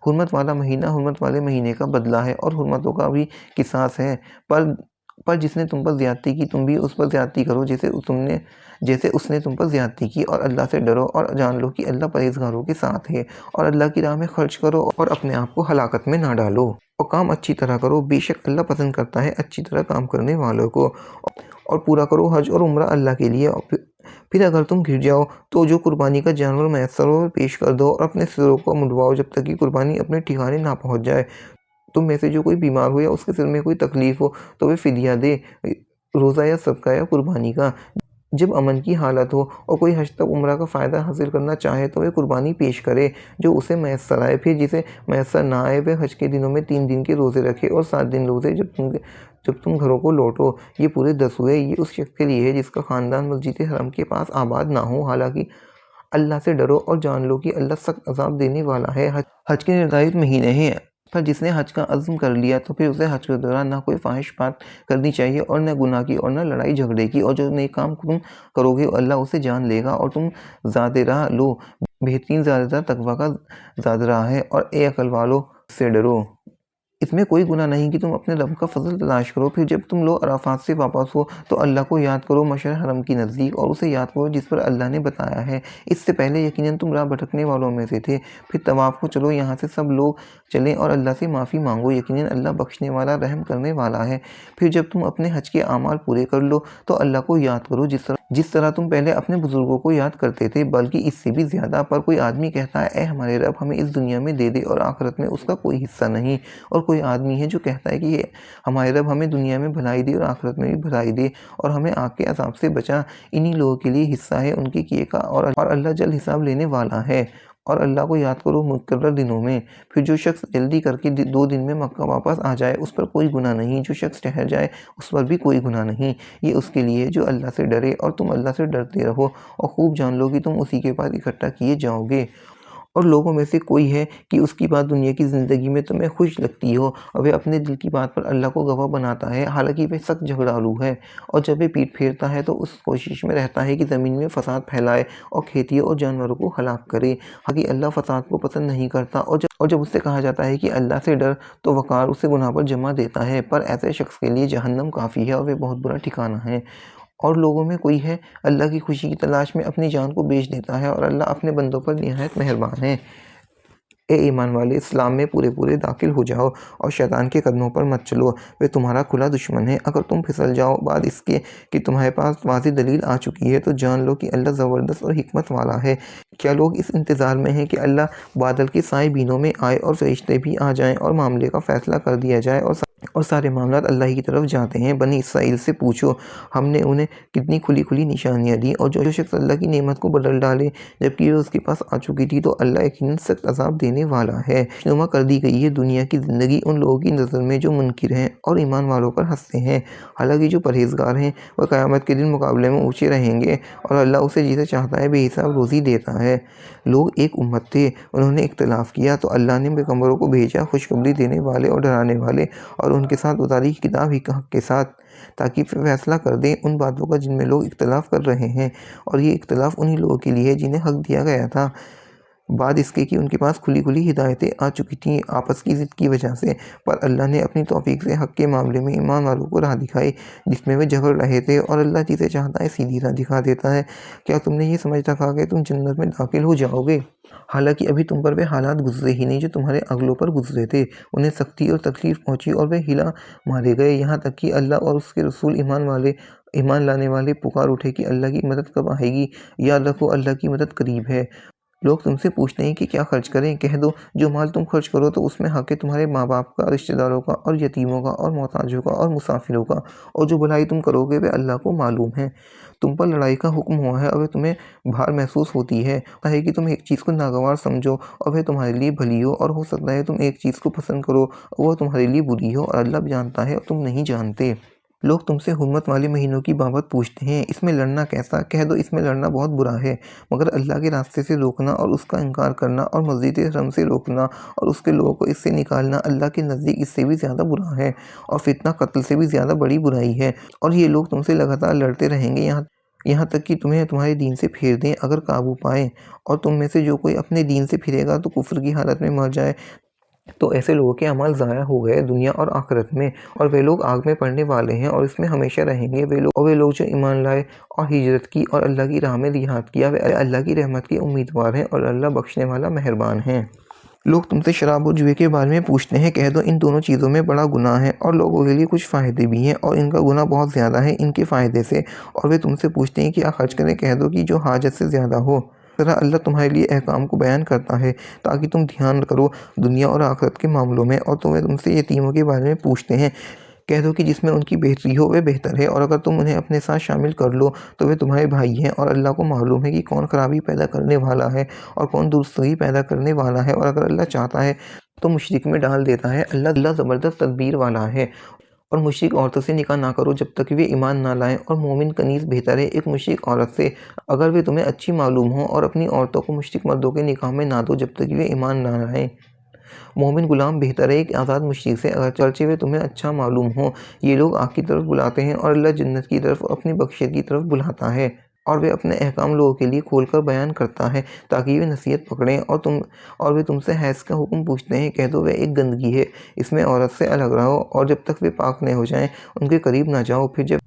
حرمت والا مہینہ حرمت والے مہینے کا بدلہ ہے اور حرمتوں کا بھی قصاص ہے، پر جس نے تم پر زیادتی کی تم بھی اس پر زیادتی کرو جیسے اس نے تم پر زیادتی کی، اور اللہ سے ڈرو اور جان لو کہ اللہ پرہیزگاروں کے ساتھ ہے، اور اللہ کی راہ میں خرچ کرو اور اپنے آپ کو ہلاکت میں نہ ڈالو، اور کام اچھی طرح کرو، بے شک اللہ پسند کرتا ہے اچھی طرح کام کرنے والوں کو، اور پورا کرو حج اور عمرہ اللہ کے لیے، پھر اگر تم گر جاؤ تو جو قربانی کا جانور میسر ہو پیش کر دو، اور اپنے سروں کو منڈواؤ جب تک کہ قربانی اپنے ٹھکانے نہ پہنچ جائے۔ تم میں سے جو کوئی بیمار ہو یا اس کے سر میں کوئی تکلیف ہو تو وہ فدیہ دے، روزہ یا صدقہ یا قربانی کا۔ جب امن کی حالت ہو اور کوئی حج تک عمرہ کا فائدہ حاصل کرنا چاہے تو وہ قربانی پیش کرے جو اسے میسر آئے، پھر جسے میسر نہ آئے وہ حج کے دنوں میں 3 دن کے روزے رکھے اور 7 دن روزے جب تم گھروں کو لوٹو، یہ پورے 10 ہوئے۔ یہ اس شخص کے لیے ہے جس کا خاندان مسجد حرم کے پاس آباد نہ ہو، حالانکہ اللہ سے ڈرو اور جان لو کہ اللہ سخت عذاب دینے والا ہے۔ حج کے نردھارت مہینے ہیں، پر جس نے حج کا عزم کر لیا تو پھر اسے حج کے دوران نہ کوئی فاحش بات کرنی چاہیے اور نہ گناہ کی اور نہ لڑائی جھگڑے کی، اور جو نیک کام تم کرو گے اللہ اسے جان لے گا، اور تم زاد راہ لو، بہترین زاد راہ تقویٰ کا زاد راہ ہے، اور اے عقل والو سے ڈرو۔ اس میں کوئی گناہ نہیں کہ تم اپنے رب کا فضل تلاش کرو، پھر جب تم لوگ عرفات سے واپس ہو تو اللہ کو یاد کرو مشعر حرم کی نزدیک، اور اسے یاد کرو جس پر اللہ نے بتایا ہے، اس سے پہلے یقیناً تم راہ بھٹکنے والوں میں سے تھے، پھر طواف کو چلو یہاں سے سب لوگ چلیں اور اللہ سے معافی مانگو، یقیناً اللہ بخشنے والا رحم کرنے والا ہے۔ پھر جب تم اپنے حج کے اعمال پورے کر لو تو اللہ کو یاد کرو جس طرح تم پہلے اپنے بزرگوں کو یاد کرتے تھے، بلکہ اس سے بھی زیادہ، پر کوئی آدمی کہتا ہے اے ہمارے رب ہمیں اس دنیا میں دے دے اور آخرت میں اس کا کوئی حصہ نہیں، اور کوئی آدمی ہے جو کہتا ہے کہ ہمارے رب ہمیں دنیا میں بھلائی دے اور آخرت میں بھی بھلائی دے اور ہمیں آگ کے عذاب سے بچا، انہی لوگوں کے لیے حصہ ہے ان کے کیے کا، اور اللہ جلد حساب لینے والا ہے۔ اور اللہ کو یاد کرو مقرر دنوں میں، پھر جو شخص جلدی کر کے 2 دن میں مکہ واپس آ جائے اس پر کوئی گناہ نہیں، جو شخص ٹھہر جائے اس پر بھی کوئی گناہ نہیں، یہ اس کے لیے جو اللہ سے ڈرے، اور تم اللہ سے ڈرتے رہو اور خوب جان لو کہ تم اسی کے پاس اکٹھا کیے جاؤ گے۔ اور لوگوں میں سے کوئی ہے کہ اس کی بات دنیا کی زندگی میں تمہیں خوش لگتی ہو اور وہ اپنے دل کی بات پر اللہ کو گواہ بناتا ہے، حالانکہ وہ سخت جھگڑالو ہے، اور جب وہ پیٹ پھیرتا ہے تو اس کوشش میں رہتا ہے کہ زمین میں فساد پھیلائے اور کھیتیوں اور جانوروں کو ہلاک کرے، حالانکہ اللہ فساد کو پسند نہیں کرتا، اور جب اس سے کہا جاتا ہے کہ اللہ سے ڈر تو وقار اسے گناہ پر جمع دیتا ہے، پر ایسے شخص کے لیے جہنم کافی ہے اور وہ بہت برا ٹھکانہ ہے۔ اور لوگوں میں کوئی ہے اللہ کی خوشی کی تلاش میں اپنی جان کو بیچ دیتا ہے، اور اللہ اپنے بندوں پر نہایت مہربان ہے۔ اے ایمان والے، اسلام میں پورے داخل ہو جاؤ اور شیطان کے قدموں پر مت چلو، وہ تمہارا کھلا دشمن ہے۔ اگر تم پھسل جاؤ بعد اس کے کہ تمہارے پاس واضح دلیل آ چکی ہے تو جان لو کہ اللہ زبردست اور حکمت والا ہے۔ کیا لوگ اس انتظار میں ہیں کہ اللہ بادل کے سائے بینوں میں آئے اور فرشتے بھی آ جائیں اور معاملے کا فیصلہ کر دیا جائے، اور سارے معاملات اللہ ہی کی طرف جاتے ہیں؟ بنی اسرائیل سے پوچھو، ہم نے انہیں کتنی کھلی نشانیاں دیں، اور جو شخص اللہ کی نعمت کو بدل ڈالے جبکہ وہ اس کے پاس آ چکی تھی تو اللہ یقیناً سخت عذاب دینے والا ہے۔ خوشنما کر دی گئی ہے دنیا کی زندگی ان لوگوں کی نظر میں جو منکر ہیں اور ایمان والوں پر ہنستے ہیں، حالانکہ جو پرہیزگار ہیں وہ قیامت کے دن مقابلے میں اونچے رہیں گے، اور اللہ اسے جسے چاہتا ہے بے حساب روزی دیتا ہے۔ لوگ ایک امت تھے، انہوں نے اختلاف کیا تو اللہ نے پیغمبروں کو بھیجا خوشخبری دینے والے اور ڈرانے والے، اور ان کے ساتھ اتاری کتاب حق کے ساتھ، تاکہ فیصلہ کر دیں ان باتوں کا جن میں لوگ اختلاف کر رہے ہیں، اور یہ اختلاف انہی لوگوں کے لیے ہے جنہیں حق دیا گیا تھا۔ بعد اس کے کہ ان کے پاس کھلی کھلی ہدایتیں آ چکی تھیں آپس کی ضد کی وجہ سے، پر اللہ نے اپنی توفیق سے حق کے معاملے میں ایمان والوں کو راہ دکھائی جس میں وہ جھگڑ رہے تھے، اور اللہ جسے چاہتا ہے سیدھی راہ دکھا دیتا ہے۔ کیا تم نے یہ سمجھ رکھا کہ تم جنت میں داخل ہو جاؤ گے؟ حالانکہ ابھی تم پر وہ حالات گزرے ہی نہیں جو تمہارے اگلوں پر گزرے تھے، انہیں سختی اور تکلیف پہنچی اور وہ ہلا مارے گئے، یہاں تک کہ اللہ اور اس کے رسول ایمان لانے والے پکار اٹھے کہ اللہ کی مدد کب آئے گی، یاد رکھو اللہ کی مدد قریب ہے۔ لوگ تم سے پوچھتے ہیں کہ کیا خرچ کریں، کہہ دو جو مال تم خرچ کرو تو اس میں حق ہے تمہارے ماں باپ کا، رشتہ داروں کا، اور یتیموں کا، اور محتاجوں کا، اور مسافروں کا، اور جو بھلائی تم کرو گے وہ اللہ کو معلوم ہے۔ تم پر لڑائی کا حکم ہوا ہے اور وہ تمہیں بھار محسوس ہوتی ہے کہ تم ایک چیز کو ناگوار سمجھو اور وہ تمہارے لیے بھلی ہو، اور ہو سکتا ہے تم ایک چیز کو پسند کرو اور وہ تمہارے لیے بری ہو، اور اللہ جانتا ہے اور تم نہیں جانتے۔ لوگ تم سے حرمت والے مہینوں کی بابت پوچھتے ہیں، اس میں لڑنا کیسا؟ کہہ دو اس میں لڑنا بہت برا ہے، مگر اللہ کے راستے سے روکنا اور اس کا انکار کرنا اور مسجد حرم سے روکنا اور اس کے لوگوں کو اس سے نکالنا اللہ کے نزدیک اس سے بھی زیادہ برا ہے، اور فتنہ قتل سے بھی زیادہ بڑی برائی ہے، اور یہ لوگ تم سے لگاتار لڑتے رہیں گے یہاں تک کہ تمہیں تمہارے دین سے پھیر دیں اگر قابو پائیں، اور تم میں سے جو کوئی اپنے دین سے پھرے گا تو کفر کی حالت میں مر جائے تو ایسے لوگوں کے اعمال ضائع ہو گئے دنیا اور آخرت میں، اور وہ لوگ آگ میں پڑنے والے ہیں اور اس میں ہمیشہ رہیں گے۔ وہ لوگ جو ایمان لائے اور ہجرت کی اور اللہ کی راہ میں جہاد کیا، وہ اللہ کی رحمت کے امیدوار ہیں، اور اللہ بخشنے والا مہربان ہے۔ لوگ تم سے شراب اور جوئے کے بارے میں پوچھتے ہیں، کہہ دو ان دونوں چیزوں میں بڑا گناہ ہے اور لوگوں کے لیے کچھ فائدے بھی ہیں، اور ان کا گناہ بہت زیادہ ہے ان کے فائدے سے، اور وہ تم سے پوچھتے ہیں کیا خرچ کریں، کہہ دو کہ جو حاجت سے زیادہ ہو۔ اس طرح اللہ تمہارے لیے احکام کو بیان کرتا ہے تاکہ تم دھیان کرو دنیا اور آخرت کے معاملوں میں۔ اور تم سے یتیموں کے بارے میں پوچھتے ہیں، کہہ دو کہ جس میں ان کی بہتری ہو وہ بہتر ہے، اور اگر تم انہیں اپنے ساتھ شامل کر لو تو وہ تمہارے بھائی ہیں، اور اللہ کو معلوم ہے کہ کون خرابی پیدا کرنے والا ہے اور کون درستگی پیدا کرنے والا ہے، اور اگر اللہ چاہتا ہے تو مشرک میں ڈال دیتا ہے، اللہ زبردست تدبیر والا ہے۔ اور مشرک عورتوں سے نکاح نہ کرو جب تک وہ ایمان نہ لائیں، اور مومن کنیز بہتر ہے ایک مشرک عورت سے اگر وہ تمہیں اچھی معلوم ہو، اور اپنی عورتوں کو مشرک مردوں کے نکاح میں نہ دو جب تک وہ ایمان نہ لائیں۔ مومن غلام بہتر ہے ایک آزاد مشرک سے اگرچہ وہ تمہیں اچھا معلوم ہو۔ یہ لوگ آگ کی طرف بلاتے ہیں اور اللہ جنت کی طرف اپنی بخشش کی طرف بلاتا ہے، اور وہ اپنے احکام لوگوں کے لیے کھول کر بیان کرتا ہے تاکہ وہ نصیحت پکڑیں۔ اور وہ تم سے حیض کا حکم پوچھتے ہیں، کہہ دو وہ ایک گندگی ہے، اس میں عورت سے الگ رہو، اور جب تک وہ پاک نہ ہو جائیں ان کے قریب نہ جاؤ، پھر جب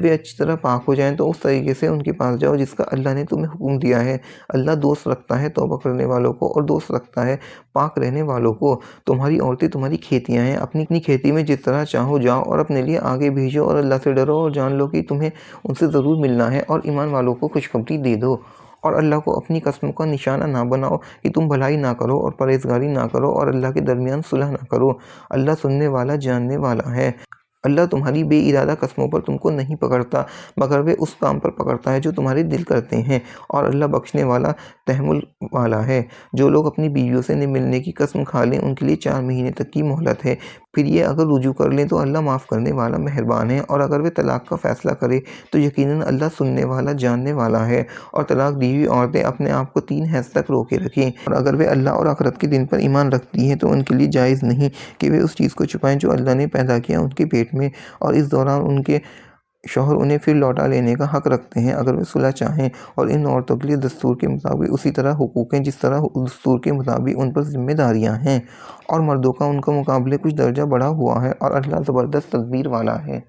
وہ اچھی طرح پاک ہو جائیں تو اس طریقے سے ان کے پاس جاؤ جس کا اللہ نے تمہیں حکم دیا ہے۔ اللہ دوست رکھتا ہے توبہ کرنے والوں کو، اور دوست رکھتا ہے پاک رہنے والوں کو۔ تمہاری عورتیں تمہاری کھیتیاں ہیں، اپنی کھیتی میں جس طرح چاہو جاؤ اور اپنے لیے آگے بھیجو، اور اللہ سے ڈرو اور جان لو کہ تمہیں ان سے ضرور ملنا ہے، اور ایمان والوں کو خوشخبری دے دو۔ اور اللہ کو اپنی قسموں کا نشانہ نہ بناؤ کہ تم بھلائی نہ کرو اور پرہیزگاری نہ کرو اور اللہ کے درمیان صلح نہ کرو، اللہ سننے والا جاننے والا ہے۔ اللہ تمہاری بے ارادہ قسموں پر تم کو نہیں پکڑتا مگر وہ اس کام پر پکڑتا ہے جو تمہارے دل کرتے ہیں، اور اللہ بخشنے والا تحمل والا ہے۔ جو لوگ اپنی بیویوں سے نہ ملنے کی قسم کھا لیں ان کے لیے 4 مہینے تک کی مہلت ہے، پھر یہ اگر رجوع کر لیں تو اللہ معاف کرنے والا مہربان ہے، اور اگر وہ طلاق کا فیصلہ کرے تو یقیناً اللہ سننے والا جاننے والا ہے۔ اور طلاق دی ہوئی عورتیں اپنے آپ کو 3 حیض تک روکے رکھیں، اور اگر وہ اللہ اور آخرت کے دن پر ایمان رکھتی ہیں تو ان کے لیے جائز نہیں کہ وہ اس چیز کو چھپائیں جو اللہ نے پیدا کیا ان کے پیٹ میں، اور اس دوران ان کے شوہر انہیں پھر لوٹا لینے کا حق رکھتے ہیں اگر وہ صلح چاہیں، اور ان عورتوں کے لیے دستور کے مطابق اسی طرح حقوق ہیں جس طرح دستور کے مطابق ان پر ذمہ داریاں ہیں، اور مردوں کا ان کا مقابلے کچھ درجہ بڑھا ہوا ہے، اور اللہ زبردست تدبیر والا ہے۔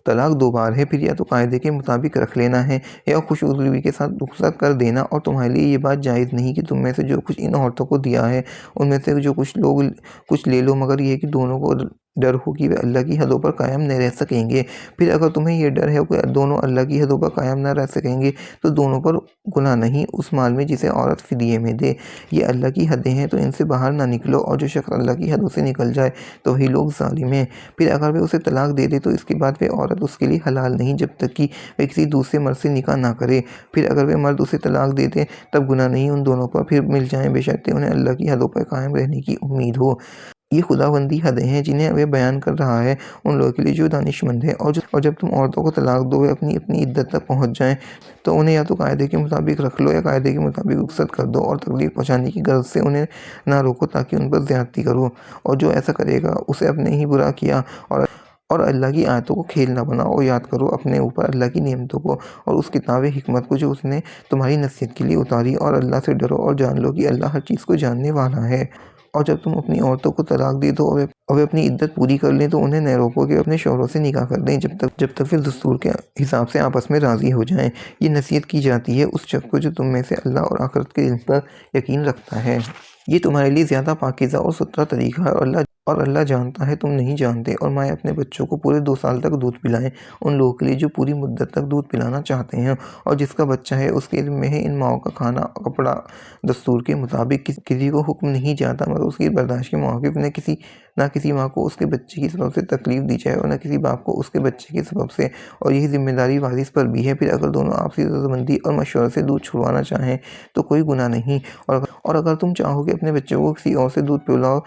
طلاق 2 بار ہے، پھر یا تو قاعدے کے مطابق رکھ لینا ہے یا خوش عذری کے ساتھ رخصت کر دینا، اور تمہارے لیے یہ بات جائز نہیں کہ تم میں سے جو کچھ ان عورتوں کو دیا ہے ان میں سے جو کچھ لے لو، مگر یہ کہ دونوں کو ڈر ہو کہ وہ اللہ کی حدوں پر قائم نہ رہ سکیں گے۔ پھر اگر تمہیں یہ ڈر ہے کہ دونوں اللہ کی حدوں پر قائم نہ رہ سکیں گے تو دونوں پر گناہ نہیں اس مال میں جسے عورت فدیے میں دے، یہ اللہ کی حدیں ہیں تو ان سے باہر نہ نکلو، اور جو شخص اللہ کی حدوں سے نکل جائے تو وہی لوگ ظالم ہیں۔ پھر اگر وہ اسے طلاق دے دے تو اس کے بعد وہ عورت اس کے لیے حلال نہیں جب تک کہ وہ کسی دوسرے مرد سے نکاح نہ کرے، پھر اگر وہ مرد اسے طلاق دے دے تب گناہ نہیں ان دونوں پر، پھر مل جائیں بشرطے انہیں اللہ کی حدوں پر قائم رہنے کی امید ہو۔ یہ خداوندی حدیں ہیں جنہیں وہ بیان کر رہا ہے ان لوگوں کے لیے جو دانش مند ہیں، اور جب تم عورتوں کو طلاق دو وہ اپنی عدت تک پہنچ جائیں تو انہیں یا تو قاعدے کے مطابق رکھ لو یا قاعدے کے مطابق رخصت کر دو، اور تکلیف پہنچانے کی غرض سے انہیں نہ روکو تاکہ ان پر زیادتی کرو، اور جو ایسا کرے گا اسے اپنے ہی برا کیا، اور اور اللہ کی آیتوں کو کھیل نہ بناؤ اور یاد کرو اپنے اوپر اللہ کی نعمتوں کو اور اس کتاب حکمت کو جو اس نے تمہاری نصیحت کے لیے اتاری، اور اللہ سے ڈرو اور جان لو کہ اللہ ہر چیز کو جاننے والا ہے۔ اور جب تم اپنی عورتوں کو طلاق دے دو اور وہ اپنی عدت پوری کر لیں تو انہیں نہ روکو کہ اپنے شوہروں سے نکاح کر دیں جب تک پھر دستور کے حساب سے آپس میں راضی ہو جائیں۔ یہ نصیحت کی جاتی ہے اس شخص کو جو تم میں سے اللہ اور آخرت کے دن پر یقین رکھتا ہے۔ یہ تمہارے لیے زیادہ پاکیزہ اور ستھرا طریقہ ہے، اور اللہ جانتا ہے تم نہیں جانتے۔ اور مائیں اپنے بچوں کو پورے 2 سال تک دودھ پلائیں ان لوگوں کے لیے جو پوری مدت تک دودھ پلانا چاہتے ہیں، اور جس کا بچہ ہے اس کے علم میں ہے ان ماؤں کا کھانا کپڑا دستور کے مطابق کسی کو حکم نہیں جاتا مگر اس کی برداشت کے موقف نہ کسی ماں کو اس کے بچے کی سبب سے تکلیف دی جائے اور نہ کسی باپ کو اس کے بچے کی سبب سے، اور یہی ذمہ داری وارث پر بھی ہے۔ پھر اگر دونوں آپسی رضامندی اور مشورے سے دودھ چھڑوانا چاہیں تو کوئی گناہ نہیں، اور اگر تم چاہو کہ اپنے بچوں کو کسی اور سے دودھ پلاؤ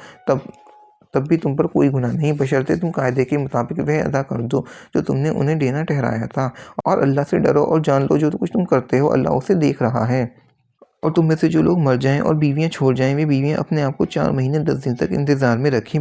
تب بھی تم پر کوئی گناہ نہیں، بشرطے تم قاعدے کے مطابق وہ ادا کر دو جو تم نے انہیں دینا ٹھہرایا تھا۔ اور اللہ سے ڈرو اور جان لو جو کچھ تم کرتے ہو اللہ اسے دیکھ رہا ہے۔ اور تم میں سے جو لوگ مر جائیں اور بیویاں چھوڑ جائیں، وہ بیویاں اپنے آپ کو 4 مہینے 10 دن تک انتظار میں رکھیں،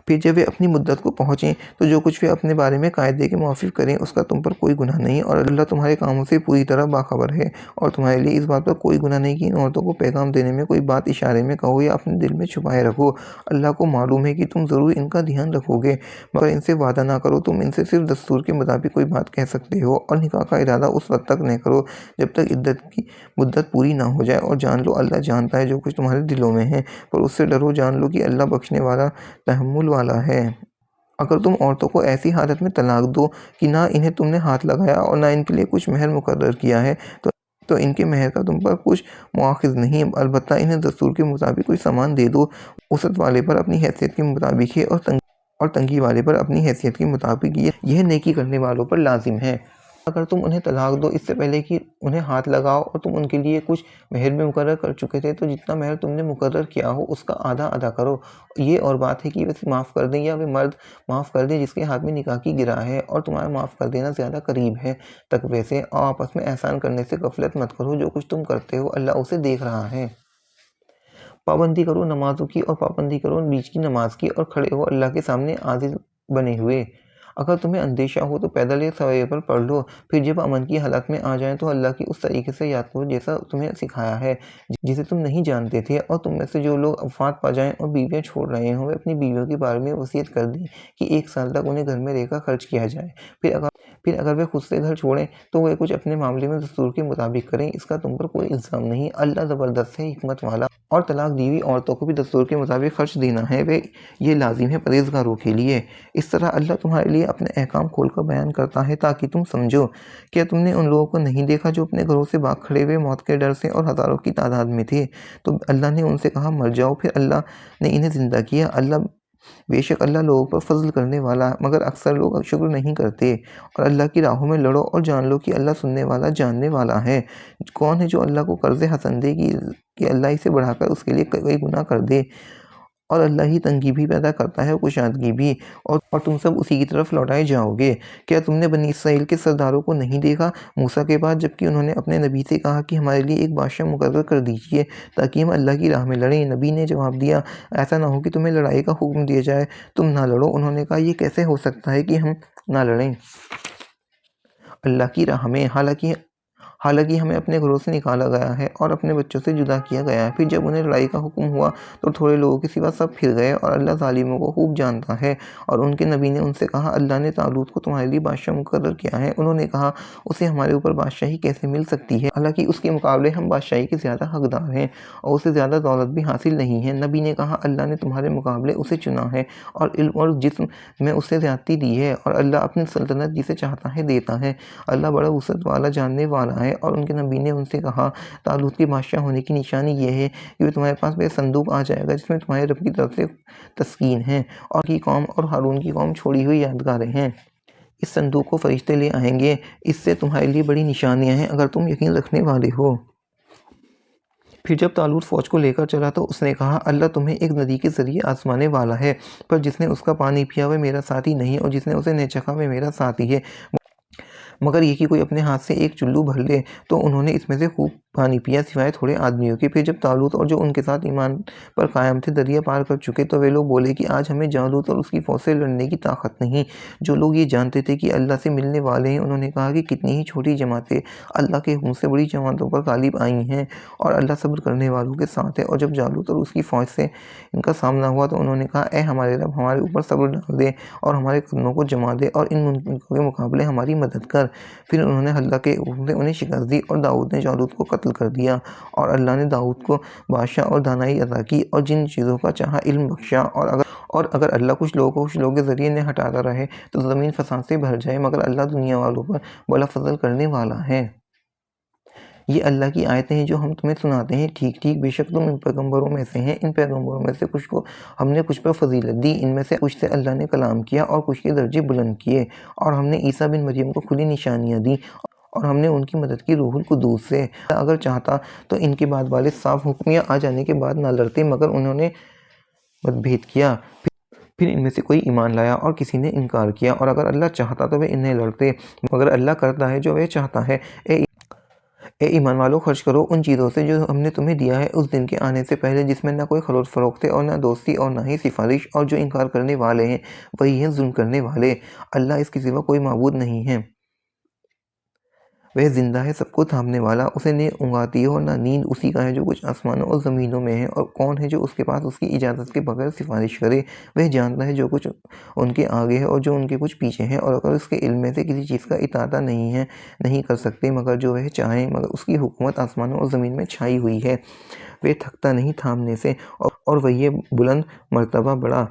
پھر جب وہ اپنی مدت کو پہنچیں تو جو کچھ وہ اپنے بارے میں قاعدے کے موافق کریں اس کا تم پر کوئی گناہ نہیں، اور اللہ تمہارے کاموں سے پوری طرح باخبر ہے۔ اور تمہارے لیے اس بات پر کوئی گناہ نہیں کہ ان عورتوں کو پیغام دینے میں کوئی بات اشارے میں کہو یا اپنے دل میں چھپائے رکھو۔ اللہ کو معلوم ہے کہ تم ضرور ان کا دھیان رکھو گے، مگر ان سے وعدہ نہ کرو۔ تم ان سے صرف دستور کے مطابق کوئی بات کہہ سکتے ہو، اور نکاح کا ارادہ اس وقت تک نہ کرو جب تک عدت کی مدت پوری نہ ہو جائے۔ اور جان لو اللہ جانتا ہے جو کچھ تمہارے دلوں میں ہے، پر اس سے ڈرو، جان لو کہ اللہ بخشنے والا تحمل والا ہے۔ اگر تم عورتوں کو ایسی حالت میں طلاق دو کہ نہ انہیں تم نے ہاتھ لگایا اور نہ ان کے لیے کچھ مہر مقرر کیا ہے تو ان کے مہر کا تم پر کچھ مواخذ نہیں، البتہ انہیں دستور کے مطابق کوئی سامان دے دو۔ وسعت والے پر اپنی حیثیت کے مطابق ہے اور تنگی والے پر اپنی حیثیت کے مطابق، یہ نیکی کرنے والوں پر لازم ہے۔ اگر تم انہیں طلاق دو اس سے پہلے کہ انہیں ہاتھ لگاؤ اور تم ان کے لیے کچھ مہر بھی مقرر کر چکے تھے تو جتنا مہر تم نے مقرر کیا ہو اس کا آدھا ادا کرو۔ یہ اور بات ہے کہ وہ معاف کر دیں یا وہ مرد معاف کر دیں جس کے ہاتھ میں نکاح کی گرہ ہے، اور تمہارا معاف کر دینا زیادہ قریب ہے تقوی سے۔ اور آپس میں احسان کرنے سے غفلت مت کرو، جو کچھ تم کرتے ہو اللہ اسے دیکھ رہا ہے۔ پابندی کرو نمازوں کی اور پابندی کرو بیچ کی نماز کی، اور کھڑے ہو اللہ کے سامنے عاجز بنے ہوئے۔ اگر تمہیں اندیشہ ہو تو پیدل یا سوارے پر پڑھ لو، پھر جب امن کی حالت میں آ جائیں تو اللہ کی اس طریقے سے یاد کرو جیسا تمہیں سکھایا ہے جسے تم نہیں جانتے تھے۔ اور تم میں سے جو لوگ وفات پا جائیں اور بیویاں چھوڑ رہے ہوں وہ اپنی بیویوں کے بارے میں وصیت کر دیں کہ 1 سال تک انہیں گھر میں رہ کر خرچ کیا جائے، پھر اگر وہ خود سے گھر چھوڑیں تو وہ کچھ اپنے معاملے میں دستور کے مطابق کریں، اس کا تم پر کوئی الزام نہیں۔ اللہ زبردست ہے، حکمت والا۔ اور طلاق دی ہوئی عورتوں کو بھی دستور کے مطابق خرچ دینا ہے، یہ لازم ہے پرہیزگاروں کے لیے۔ اس طرح اللہ تمہارے لیے اپنے احکام کھول کر بیان کرتا ہے تاکہ تم سمجھو۔ کیا تم نے ان لوگوں کو نہیں دیکھا جو اپنے گھروں سے بھاگ کھڑے ہوئے موت کے ڈر سے اور ہزاروں کی تعداد میں تھے؟ تو اللہ نے ان سے کہا مر جاؤ، پھر اللہ نے انہیں زندہ کیا۔ بے شک اللہ لوگوں پر فضل کرنے والا ہے، مگر اکثر لوگ شکر نہیں کرتے۔ اور اللہ کی راہوں میں لڑو اور جان لو کہ اللہ سننے والا جاننے والا ہے۔ کون ہے جو اللہ کو قرض حسن دے کہ اللہ اسے بڑھا کر اس کے لیے کوئی گناہ کر دے؟ اور اللہ ہی تنگی بھی پیدا کرتا ہے اور کشادگی بھی، اور تم سب اسی کی طرف لوٹائے جاؤ گے۔ کیا تم نے بنی اسرائیل کے سرداروں کو نہیں دیکھا موسیٰ کے بعد جبکہ انہوں نے اپنے نبی سے کہا کہ ہمارے لیے ایک بادشاہ مقرر کر دیجیے تاکہ ہم اللہ کی راہ میں لڑیں؟ نبی نے جواب دیا ایسا نہ ہو کہ تمہیں لڑائی کا حکم دیا جائے تم نہ لڑو۔ انہوں نے کہا یہ کیسے ہو سکتا ہے کہ ہم نہ لڑیں اللہ کی راہ میں، حالانکہ ہمیں اپنے گھروں سے نکالا گیا ہے اور اپنے بچوں سے جدا کیا گیا ہے۔ پھر جب انہیں لڑائی کا حکم ہوا تو تھوڑے لوگوں کے سوا سب پھر گئے، اور اللہ ظالموں کو خوب جانتا ہے۔ اور ان کے نبی نے ان سے کہا اللہ نے طالوت کو تمہارے لیے بادشاہ مقرر کیا ہے۔ انہوں نے کہا اسے ہمارے اوپر بادشاہی کیسے مل سکتی ہے، حالانکہ اس کے مقابلے ہم بادشاہی کے زیادہ حقدار ہیں اور اسے زیادہ دولت بھی حاصل نہیں ہے۔ نبی نے کہا اللہ نے تمہارے مقابلے اسے چنا ہے اور علم اور جسم میں اسے زیادتی دی ہے، اور اللہ اپنی سلطنت جسے چاہتا ہے دیتا ہے۔ اللہ بڑا وسعت والا جاننے والا ہے۔ اور ان کے نبی نے ان سے کہا طالوت کے بادشاہ ہونے کی نشانی یہ ہے کہ وہ تمہارے پاس وہ صندوق آ جائے گا جس میں تمہارے رب کی طرف سے تسکین ہے اور کی قوم اور ہارون کی قوم چھوڑی ہوئی یادگاریں ہیں۔ اس صندوق کو فرشتے لے آئیں گے، اس سے تمہارے لیے بڑی نشانیاں ہیں اگر تم یقین رکھنے والے ہو۔ پھر جب طالوت فوج کو لے کر چلا تو اس نے کہا اللہ تمہیں ایک ندی کے ذریعے آزمانے والا ہے، پر جس نے اس کا پانی پیا وہ میرا ساتھی نہیں، اور جس نے اسے نہ چکھا وہ میرا ساتھی ہے۔ مگر یہ کہ کوئی اپنے ہاتھ سے ایک چلو بھر لے تو انہوں نے اس میں سے خوب پانی پیا سوائے تھوڑے آدمیوں کے۔ پھر جب طالوت اور جو ان کے ساتھ ایمان پر قائم تھے دریا پار کر چکے تو وہ لوگ بولے کہ آج ہمیں جالوت اور اس کی فوج سے لڑنے کی طاقت نہیں۔ جو لوگ یہ جانتے تھے کہ اللہ سے ملنے والے ہیں انہوں نے کہا کہ کتنی ہی چھوٹی جماعتیں اللہ کے حکم سے بڑی جماعتوں پر غالب آئی ہیں اور اللہ صبر کرنے والوں کے ساتھ ہے۔ اور جب جالوت اور اس کی فوج سے ان کا سامنا ہوا تو انہوں نے کہا اے ہمارے رب ہمارے اوپر صبر ڈال دے اور ہمارے قدموں کو جما دے اور ان منکروں کے مقابلے ہماری مدد کر۔ پھر انہوں نے اللہ کے حکم سے انہیں شکست دی اور داؤد نے جالوت کو قتل کر دیا اور اللہ نے داؤد کو بادشاہ اور دانائی عطا کی اور جن چیزوں کا چاہا علم بخشا۔ اور اگر اللہ کچھ لوگوں کے ذریعے انہیں ہٹاتا رہے تو زمین فساد سے بھر جائے، مگر اللہ دنیا والوں پر بڑا فضل کرنے والا ہے۔ یہ اللہ کی آیتیں ہیں جو ہم تمہیں سناتے ہیں، ٹھیک ٹھیک بے شک تم ان پیغمبروں میں سے ہیں۔ ان پیغمبروں میں سے کچھ کو ہم نے کچھ پر فضیلت دی، ان میں سے کچھ سے اللہ نے کلام کیا اور کچھ کے درجے بلند کیے، اور ہم نے عیسیٰ بن مریم کو کھلی نشانیاں دیں اور ہم نے ان کی مدد کی روح القدس سے۔ اگر چاہتا تو ان کے بعد والے صاف حکمیاں آ جانے کے بعد نہ لڑتے، مگر انہوں نے متبھید کیا۔ پھر ان میں سے کوئی ایمان لایا اور کسی نے انکار کیا، اور اگر اللہ چاہتا تو وہ انہیں لڑتے، مگر اللہ کرتا ہے جو وہ چاہتا ہے۔ اے ایمان والو، خرچ کرو ان چیزوں سے جو ہم نے تمہیں دیا ہے اس دن کے آنے سے پہلے جس میں نہ کوئی خرید فروخت ہے اور نہ دوستی اور نہ ہی سفارش، اور جو انکار کرنے والے ہیں وہی ہیں ظلم کرنے والے۔ اللہ اس کے سوا کوئی معبود نہیں ہے، وہ زندہ ہے سب کو تھامنے والا، اسے نہ اونگ آتی ہے اور نہ نیند، اسی کا ہے جو کچھ آسمانوں اور زمینوں میں ہے، اور کون ہے جو اس کے پاس اس کی اجازت کے بغیر سفارش کرے؟ وہ جانتا ہے جو کچھ ان کے آگے ہے اور جو ان کے کچھ پیچھے ہے، اور اگر اس کے علم میں سے کسی چیز کا احاطہ نہیں کر سکتے مگر جو وہ چاہیں، مگر اس کی حکومت آسمانوں اور زمین میں چھائی ہوئی ہے، وہ تھکتا نہیں تھامنے سے، اور وہی ہے بلند مرتبہ بڑا۔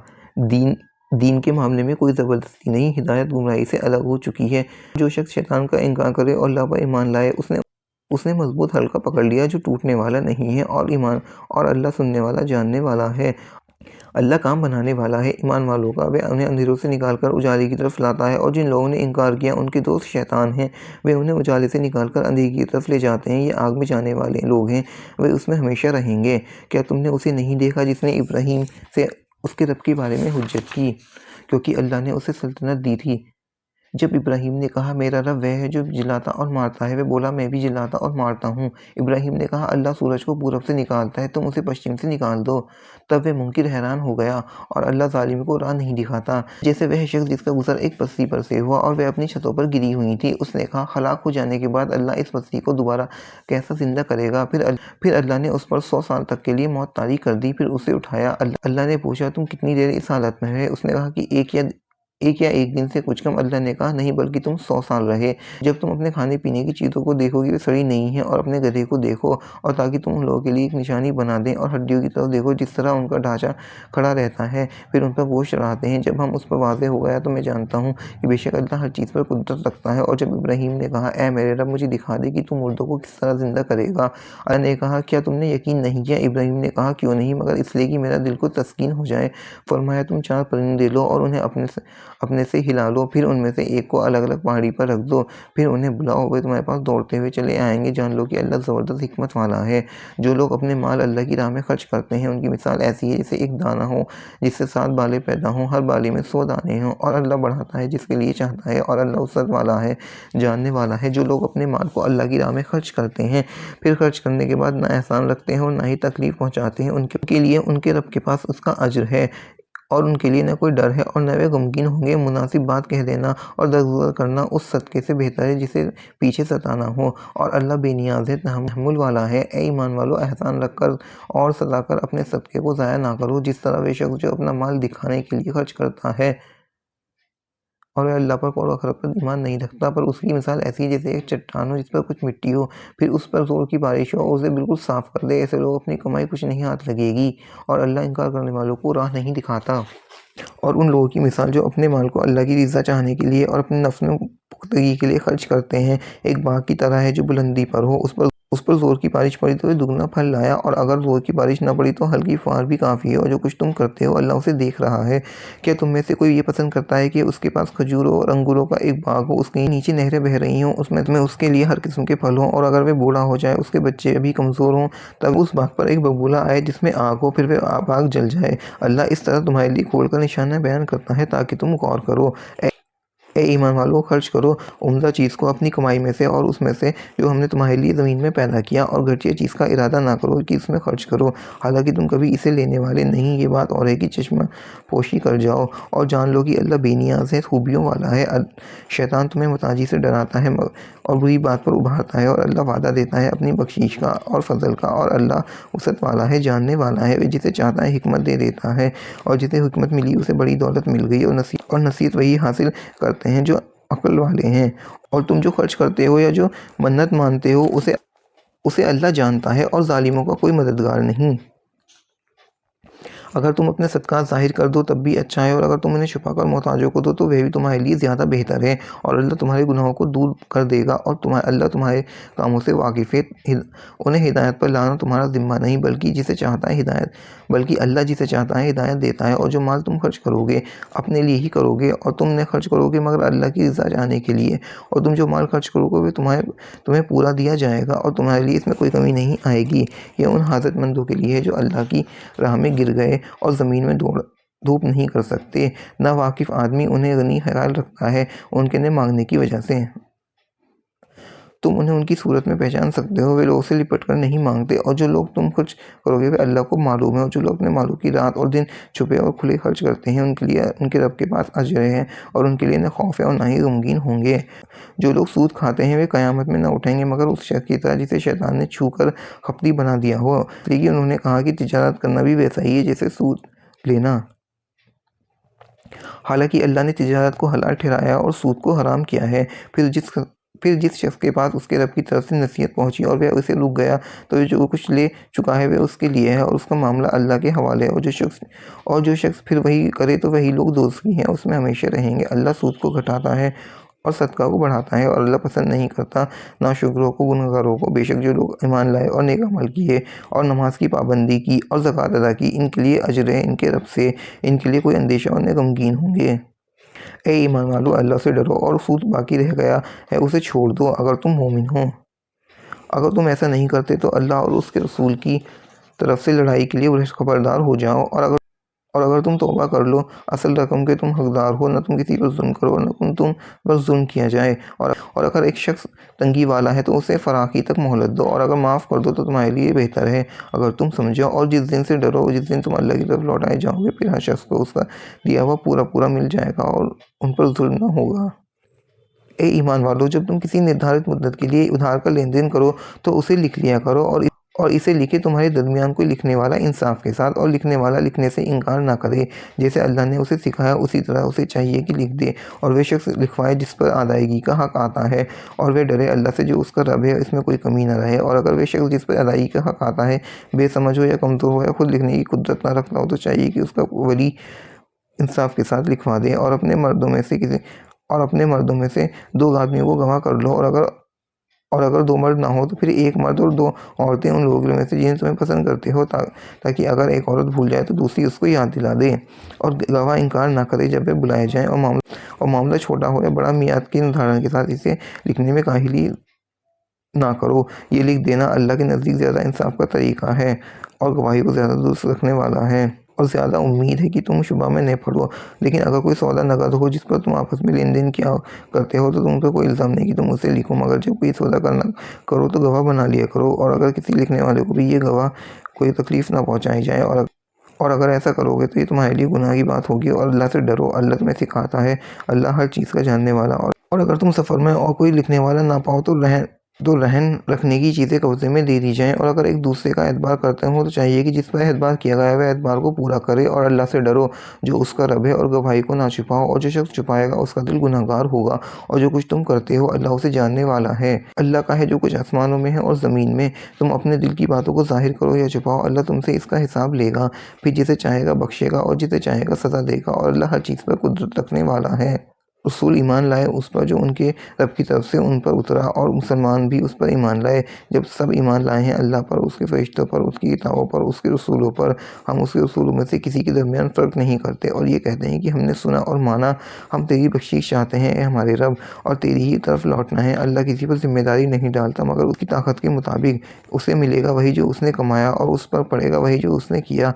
دین کے معاملے میں کوئی زبردستی نہیں، ہدایت گمراہی سے الگ ہو چکی ہے۔ جو شخص شیطان کا انکار کرے اور اللہ پر ایمان لائے اس نے مضبوط حلقہ پکڑ لیا جو ٹوٹنے والا نہیں ہے، اور اللہ سننے والا جاننے والا ہے۔ اللہ کام بنانے والا ہے ایمان والوں کا، وہ انہیں اندھیروں سے نکال کر اجالے کی طرف لاتا ہے، اور جن لوگوں نے انکار کیا ان کے دوست شیطان ہیں، وہ انہیں اجالے سے نکال کر اندھیرے کی طرف لے جاتے ہیں۔ یہ آگ میں جانے والے لوگ ہیں، وہ اس میں ہمیشہ رہیں گے۔ کیا تم نے اسے نہیں دیکھا جس نے ابراہیم سے اس کے رب کے بارے میں حجت کی، کیونکہ اللہ نے اسے سلطنت دی تھی؟ جب ابراہیم نے کہا میرا رب وہ ہے جو جلاتا اور مارتا ہے، وہ بولا میں بھی جلاتا اور مارتا ہوں۔ ابراہیم نے کہا اللہ سورج کو پورب سے نکالتا ہے، تم اسے پشچم سے نکال دو۔ تب وہ منکر حیران ہو گیا، اور اللہ ظالم کو راہ نہیں دکھاتا۔ جیسے وہ شخص جس کا گزر ایک پستی پر سے ہوا اور وہ اپنی چھتوں پر گری ہوئی تھی، اس نے کہا ہلاک ہو جانے کے بعد اللہ اس پستی کو دوبارہ کیسا زندہ کرے گا؟ پھر اللہ نے اس پر 100 سال تک کے لیے موت طاری کر دی، پھر اسے اٹھایا۔ اللہ نے پوچھا تم کتنی دیر اس حالت میں رہے؟ اس نے کہا کہ ایک دن سے کچھ کم۔ اللہ نے کہا نہیں بلکہ تم 100 سال رہے۔ جب تم اپنے کھانے پینے کی چیزوں کو دیکھو گے وہ سڑی نہیں ہیں، اور اپنے گدھے کو دیکھو، اور تاکہ تم ان لوگوں کے لیے ایک نشانی بنا دیں، اور ہڈیوں کی طرف دیکھو جس طرح ان کا ڈھانچہ کھڑا رہتا ہے، پھر ان پر گوشت چڑھاتے ہیں۔ جب ہم اس پر واضح ہو گیا تو میں جانتا ہوں کہ بے شک اللہ ہر چیز پر قدرت رکھتا ہے۔ اور جب ابراہیم نے کہا اے میرے رب مجھے دکھا دے کہ تو مردوں کو کس طرح زندہ کرے گا، اللہ نے کہا کیا تم نے یقین نہیں کیا؟ ابراہیم نے کہا کیوں نہیں، مگر اس لیے کہ میرا دل کو تسکین ہو جائے۔ فرمایا تم 4 پرندے لو اور انہیں اپنے سے ہلا لو، پھر ان میں سے ایک کو الگ الگ پہاڑی پر رکھ دو، پھر انہیں بلاؤ، وہ تمہارے پاس دوڑتے ہوئے چلے آئیں گے۔ جان لو کہ اللہ زبردست حکمت والا ہے۔ جو لوگ اپنے مال اللہ کی راہ میں خرچ کرتے ہیں ان کی مثال ایسی ہے جیسے ایک دانہ ہو جس سے 7 بالیں پیدا ہوں، ہر بالے میں 100 دانے ہوں، اور اللہ بڑھاتا ہے جس کے لیے چاہتا ہے، اور اللہ وسعت والا ہے، جاننے والا ہے۔ جو لوگ اپنے مال کو اللہ کی راہ میں خرچ کرتے ہیں پھر خرچ کرنے کے بعد نہ احسان رکھتے ہیں اور نہ ہی تکلیف پہنچاتے ہیں، ان کے لیے ان کے رب کے پاس اس کا اجر ہے، اور ان کے لیے نہ کوئی ڈر ہے اور نہ وہ غمگین ہوں گے۔ مناسب بات کہہ دینا اور درگزر کرنا اس صدقے سے بہتر ہے جسے پیچھے ستانا ہو، اور اللہ بے نیاز ہے، تحمل والا ہے۔ اے ایمان والو، احسان رکھ کر اور ستا کر اپنے صدقے کو ضائع نہ کرو، جس طرح وہ شخص جو اپنا مال دکھانے کے لیے خرچ کرتا ہے اور وہ اللہ پر اور آخرت پر ایمان نہیں رکھتا، پر اس کی مثال ایسی ہے جیسے ایک چٹان ہو جس پر کچھ مٹی ہو، پھر اس پر زور کی بارش ہو اور اسے بالکل صاف کر دے۔ ایسے لوگ اپنی کمائی کچھ نہیں ہاتھ لگے گی، اور اللہ انکار کرنے والوں کو راہ نہیں دکھاتا۔ اور ان لوگوں کی مثال جو اپنے مال کو اللہ کی رضا چاہنے کے لیے اور اپنے نفس میں پختگی کے لیے خرچ کرتے ہیں، ایک باغ کی طرح ہے جو بلندی پر ہو، اس پر زور کی بارش پڑی تو وہ دگنا پھل لایا، اور اگر زور کی بارش نہ پڑی تو ہلکی فوار بھی کافی ہے، اور جو کچھ تم کرتے ہو اللہ اسے دیکھ رہا ہے۔ کیا تم میں سے کوئی یہ پسند کرتا ہے کہ اس کے پاس کھجوروں اور انگوروں کا ایک باغ ہو، اس کے نیچے نہریں بہہ رہی ہوں، اس میں اس کے لیے ہر قسم کے پھل ہوں، اور اگر وہ بوڑھا ہو جائے اس کے بچے ابھی کمزور ہوں تب اس باغ پر ایک ببولا آئے جس میں آگ ہو، پھر وہ باغ جل جائے؟ اللہ اس طرح تمہارے لیے کھول کر نشانہ بیان کرتا ہے تاکہ تم غور کرو۔ اے ایمان والو، خرچ کرو عمدہ چیز کو اپنی کمائی میں سے اور اس میں سے جو ہم نے تمہارے لیے زمین میں پیدا کیا، اور گھٹیا چیز کا ارادہ نہ کرو کہ اس میں خرچ کرو، حالانکہ تم کبھی اسے لینے والے نہیں۔ یہ بات اور ہے کہ چشمہ پوشی کر جاؤ اور جان لو کہ اللہ بے نیاز ہے، خوبیوں والا ہے۔ شیطان تمہیں محتاجی سے ڈراتا ہے اور بری بات پر ابھارتا ہے، اور اللہ وعدہ دیتا ہے اپنی بخشش کا اور فضل کا، اور اللہ وسعت والا ہے، جاننے والا ہے۔ جسے چاہتا ہے حکمت دے دیتا ہے، اور جسے حکمت ملی اسے بڑی دولت مل گئی، اور نصیحت وہی حاصل کرتے ہیں جو عقل والے ہیں۔ اور تم جو خرچ کرتے ہو یا جو منت مانتے ہو اسے اللہ جانتا ہے، اور ظالموں کا کوئی مددگار نہیں۔ اگر تم اپنے صدقات ظاہر کر دو تب بھی اچھا ہے، اور اگر تم انہیں چھپا کر محتاجوں کو دو تو وہ بھی تمہارے لیے زیادہ بہتر ہے، اور اللہ تمہارے گناہوں کو دور کر دے گا، اور اللہ تمہارے کاموں سے واقف ہے۔ انہیں ہدایت پر لانا تمہارا ذمہ نہیں، بلکہ اللہ جسے چاہتا ہے ہدایت دیتا ہے۔ اور جو مال تم خرچ کرو گے اپنے لیے ہی کرو گے، اور تم نے خرچ کرو گے مگر اللہ کی رضا چاہنے کے لیے، اور تم جو مال خرچ کرو گے وہ تمہیں پورا دیا جائے گا، اور تمہارے لیے اس میں کوئی کمی نہیں آئے گی۔ یہ ان حاجت مندوں کے لیے ہے جو اللہ کی راہ میں گر گئے اور زمین میں دھوپ نہیں کر سکتے۔ نا واقف آدمی انہیں غنی خیال رکھتا ہے ان کے نہ مانگنے کی وجہ سے۔ تم انہیں ان کی صورت میں پہچان سکتے ہو، وہ لوگوں سے لپٹ کر نہیں مانگتے، اور جو لوگ تم خرچ کرو گے وہ اللہ کو معلوم ہے۔ اور جو لوگ اپنے مالوں کی رات اور دن چھپے اور کھلے خرچ کرتے ہیں ان کے لیے ان کے رب کے پاس اجر ہے، اور ان کے لیے نہ خوف ہے اور نہ ہی غمگین ہوں گے۔ جو لوگ سود کھاتے ہیں وہ قیامت میں نہ اٹھیں گے مگر اس شخص کی طرح جسے شیطان نے چھو کر کھپتی بنا دیا ہو، لیکن انہوں نے کہا کہ تجارت کرنا بھی ویسا ہی ہے جیسے سود لینا۔ حالانکہ اللہ نے تجارت کو حلال ٹھہرایا اور سود کو حرام کیا ہے۔ پھر جس شخص کے پاس اس کے رب کی طرف سے نصیحت پہنچی اور وہ اسے رک گیا تو جو کچھ لے چکا ہے وہ اس کے لیے ہے، اور اس کا معاملہ اللہ کے حوالے ہے۔ اور جو شخص پھر وہی کرے تو وہی لوگ دوزخی ہیں، اس میں ہمیشہ رہیں گے۔ اللہ سود کو گھٹاتا ہے اور صدقہ کو بڑھاتا ہے، اور اللہ پسند نہیں کرتا ناشکروں کو، گنہگاروں کو۔ بے شک جو لوگ ایمان لائے اور نیک عمل کیے اور نماز کی پابندی کی اور زکوٰۃ ادا کی، ان کے لیے اجر ہے ان کے رب سے، ان کے لیے کوئی اندیشہ اور نہ غمگین ہوں گے۔ اے ایمان والو، اللہ سے ڈرو، اور سود باقی رہ گیا ہے اسے چھوڑ دو اگر تم مومن ہو۔ اگر تم ایسا نہیں کرتے تو اللہ اور اس کے رسول کی طرف سے لڑائی کے لیے خبردار ہو جاؤ، اور اگر تم توبہ کر لو اصل رقم کے تم حقدار ہو، نہ تم کسی پر ظلم کرو اور نہ تم پر ظلم کیا جائے، اور اگر ایک شخص تنگی والا ہے تو اسے فراخی تک مہلت دو، اور اگر معاف کر دو تو تمہارے لیے بہتر ہے اگر تم سمجھو۔ اور جس دن سے ڈرو جس دن تم اللہ کی طرف لوٹائے جاؤ گے، پھر ہر شخص کو اس کا دیا ہوا پورا مل جائے گا اور ان پر ظلم نہ ہوگا۔ اے ایمان والو، جب تم کسی نردھارت مدت کے لیے ادھار کا لین دین کرو تو اسے لکھ لیا کرو، اور اسے لکھے تمہارے درمیان کوئی لکھنے والا انصاف کے ساتھ، اور لکھنے والا لکھنے سے انکار نہ کرے۔ جیسے اللہ نے اسے سکھایا اسی طرح اسے چاہیے کہ لکھ دے، اور وہ شخص لکھوائے جس پر ادائیگی کا حق آتا ہے، اور وہ ڈرے اللہ سے جو اس کا رب ہے، اس میں کوئی کمی نہ رہے۔ اور اگر وہ شخص جس پر ادائیگی کا حق آتا ہے بے سمجھ ہو یا کمزور ہو یا خود لکھنے کی قدرت نہ رکھتا ہو تو چاہیے کہ اس کا ولی انصاف کے ساتھ لکھوا دے، اور اپنے مردوں میں سے 2 آدمیوں کو گواہ کر لو، اور اگر 2 مرد نہ ہو تو پھر 1 مرد اور 2 عورتیں ان لوگوں میں سے جنہیں تمہیں پسند کرتے ہو، تاکہ اگر ایک عورت بھول جائے تو دوسری اس کو یاد دلا دے، اور گواہ انکار نہ کرے جب وہ بلائے جائیں۔ اور معاملہ چھوٹا ہو یا بڑا، میعاد کے نردھارن کے ساتھ اسے لکھنے میں کاہلی نہ کرو۔ یہ لکھ دینا اللہ کے نزدیک زیادہ انصاف کا طریقہ ہے، اور گواہی کو زیادہ درست رکھنے والا ہے، اور زیادہ امید ہے کہ تم شبہ میں نہ پڑو۔ لیکن اگر کوئی سودا نقد ہو جس پر تم آپس میں لین دین کیا کرتے ہو تو تم پر کوئی الزام نہیں کہ تم اسے لکھو، مگر جب کوئی سودا کرو تو گواہ بنا لیا کرو، اور اگر کسی لکھنے والے کو بھی یہ گواہ کوئی تکلیف نہ پہنچائی جائے، اور اگر ایسا کرو گے تو یہ تمہارے لیے گناہ کی بات ہوگی۔ اور اللہ سے ڈرو، اللہ تمہیں سکھاتا ہے، اللہ ہر چیز کا جاننے والا۔ اور اگر تم سفر میں اور کوئی لکھنے والا نہ پاؤ تو رہن رکھنے کی چیزیں قبضے میں دے دی جائیں، اور اگر ایک دوسرے کا اعتبار کرتے ہو تو چاہیے کہ جس پر اعتبار کیا گیا ہے وہ اعتبار کو پورا کرے، اور اللہ سے ڈرو جو اس کا رب ہے، اور گواہی کو نہ چھپاؤ، اور جو شخص چھپائے گا اس کا دل گنہگار ہوگا۔ اور جو کچھ تم کرتے ہو اللہ اسے جاننے والا ہے۔ اللہ کا ہے جو کچھ آسمانوں میں ہے اور زمین میں، تم اپنے دل کی باتوں کو ظاہر کرو یا چھپاؤ، اللہ تم سے اس کا حساب لے گا، پھر جسے چاہے گا بخشے گا اور جسے چاہے گا سزا دے گا، اور اللہ ہر چیز پر قدرت رکھنے والا ہے۔ رسول ایمان لائے اس پر جو ان کے رب کی طرف سے ان پر اترا، اور مسلمان بھی اس پر ایمان لائے۔ جب سب ایمان لائے ہیں اللہ پر، اس کے فرشتوں پر، اس کی کتابوں پر، اس کے رسولوں پر، ہم اس کے رسولوں میں سے کسی کے درمیان فرق نہیں کرتے، اور یہ کہتے ہیں کہ ہم نے سنا اور مانا، ہم تیری بخشش چاہتے ہیں اے ہمارے رب، اور تیری ہی طرف لوٹنا ہے۔ اللہ کسی پر ذمہ داری نہیں ڈالتا مگر اس کی طاقت کے مطابق، اسے ملے گا وہی جو اس نے کمایا اور اس پر پڑے گا وہی جو اس نے کیا۔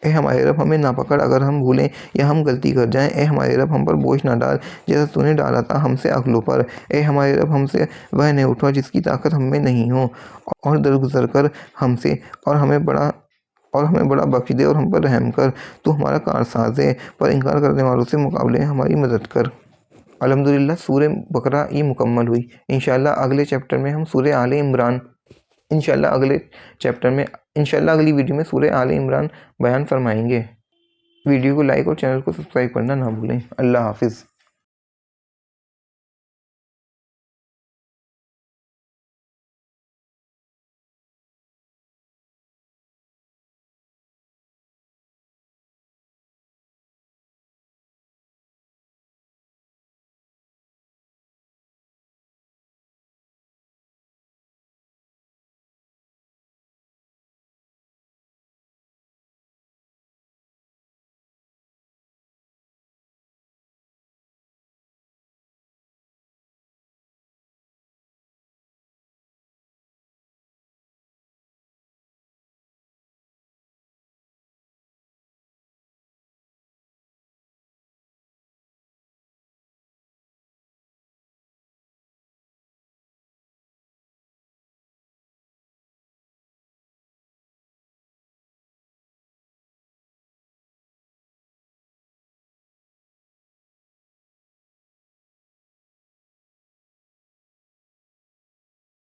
اے ہمارے رب ہمیں نہ پکڑ اگر ہم بھولیں یا ہم غلطی کر جائیں، اے ہمارے رب ہم پر بوجھ نہ ڈال جیسا تو نے ڈالا تھا ہم سے اگلوں پر، اے ہمارے رب ہم سے وہ نہ اٹھا جس کی طاقت ہم میں نہیں ہو، اور درگزر کر ہم سے اور ہمیں بڑا بخش دے اور ہم پر رحم کر، تو ہمارا کارساز ہے، پر انکار کرنے والوں سے مقابلے میں ہماری مدد کر۔ الحمدللہ سورہ بقرہ یہ مکمل ہوئی۔ انشاءاللہ اگلے چیپٹر میں ہم سورہ آل عمران انشاءاللہ اگلی ویڈیو میں سورہ آل عمران بیان فرمائیں گے۔ ویڈیو کو لائک اور چینل کو سبسکرائب کرنا نہ بھولیں۔ اللہ حافظ۔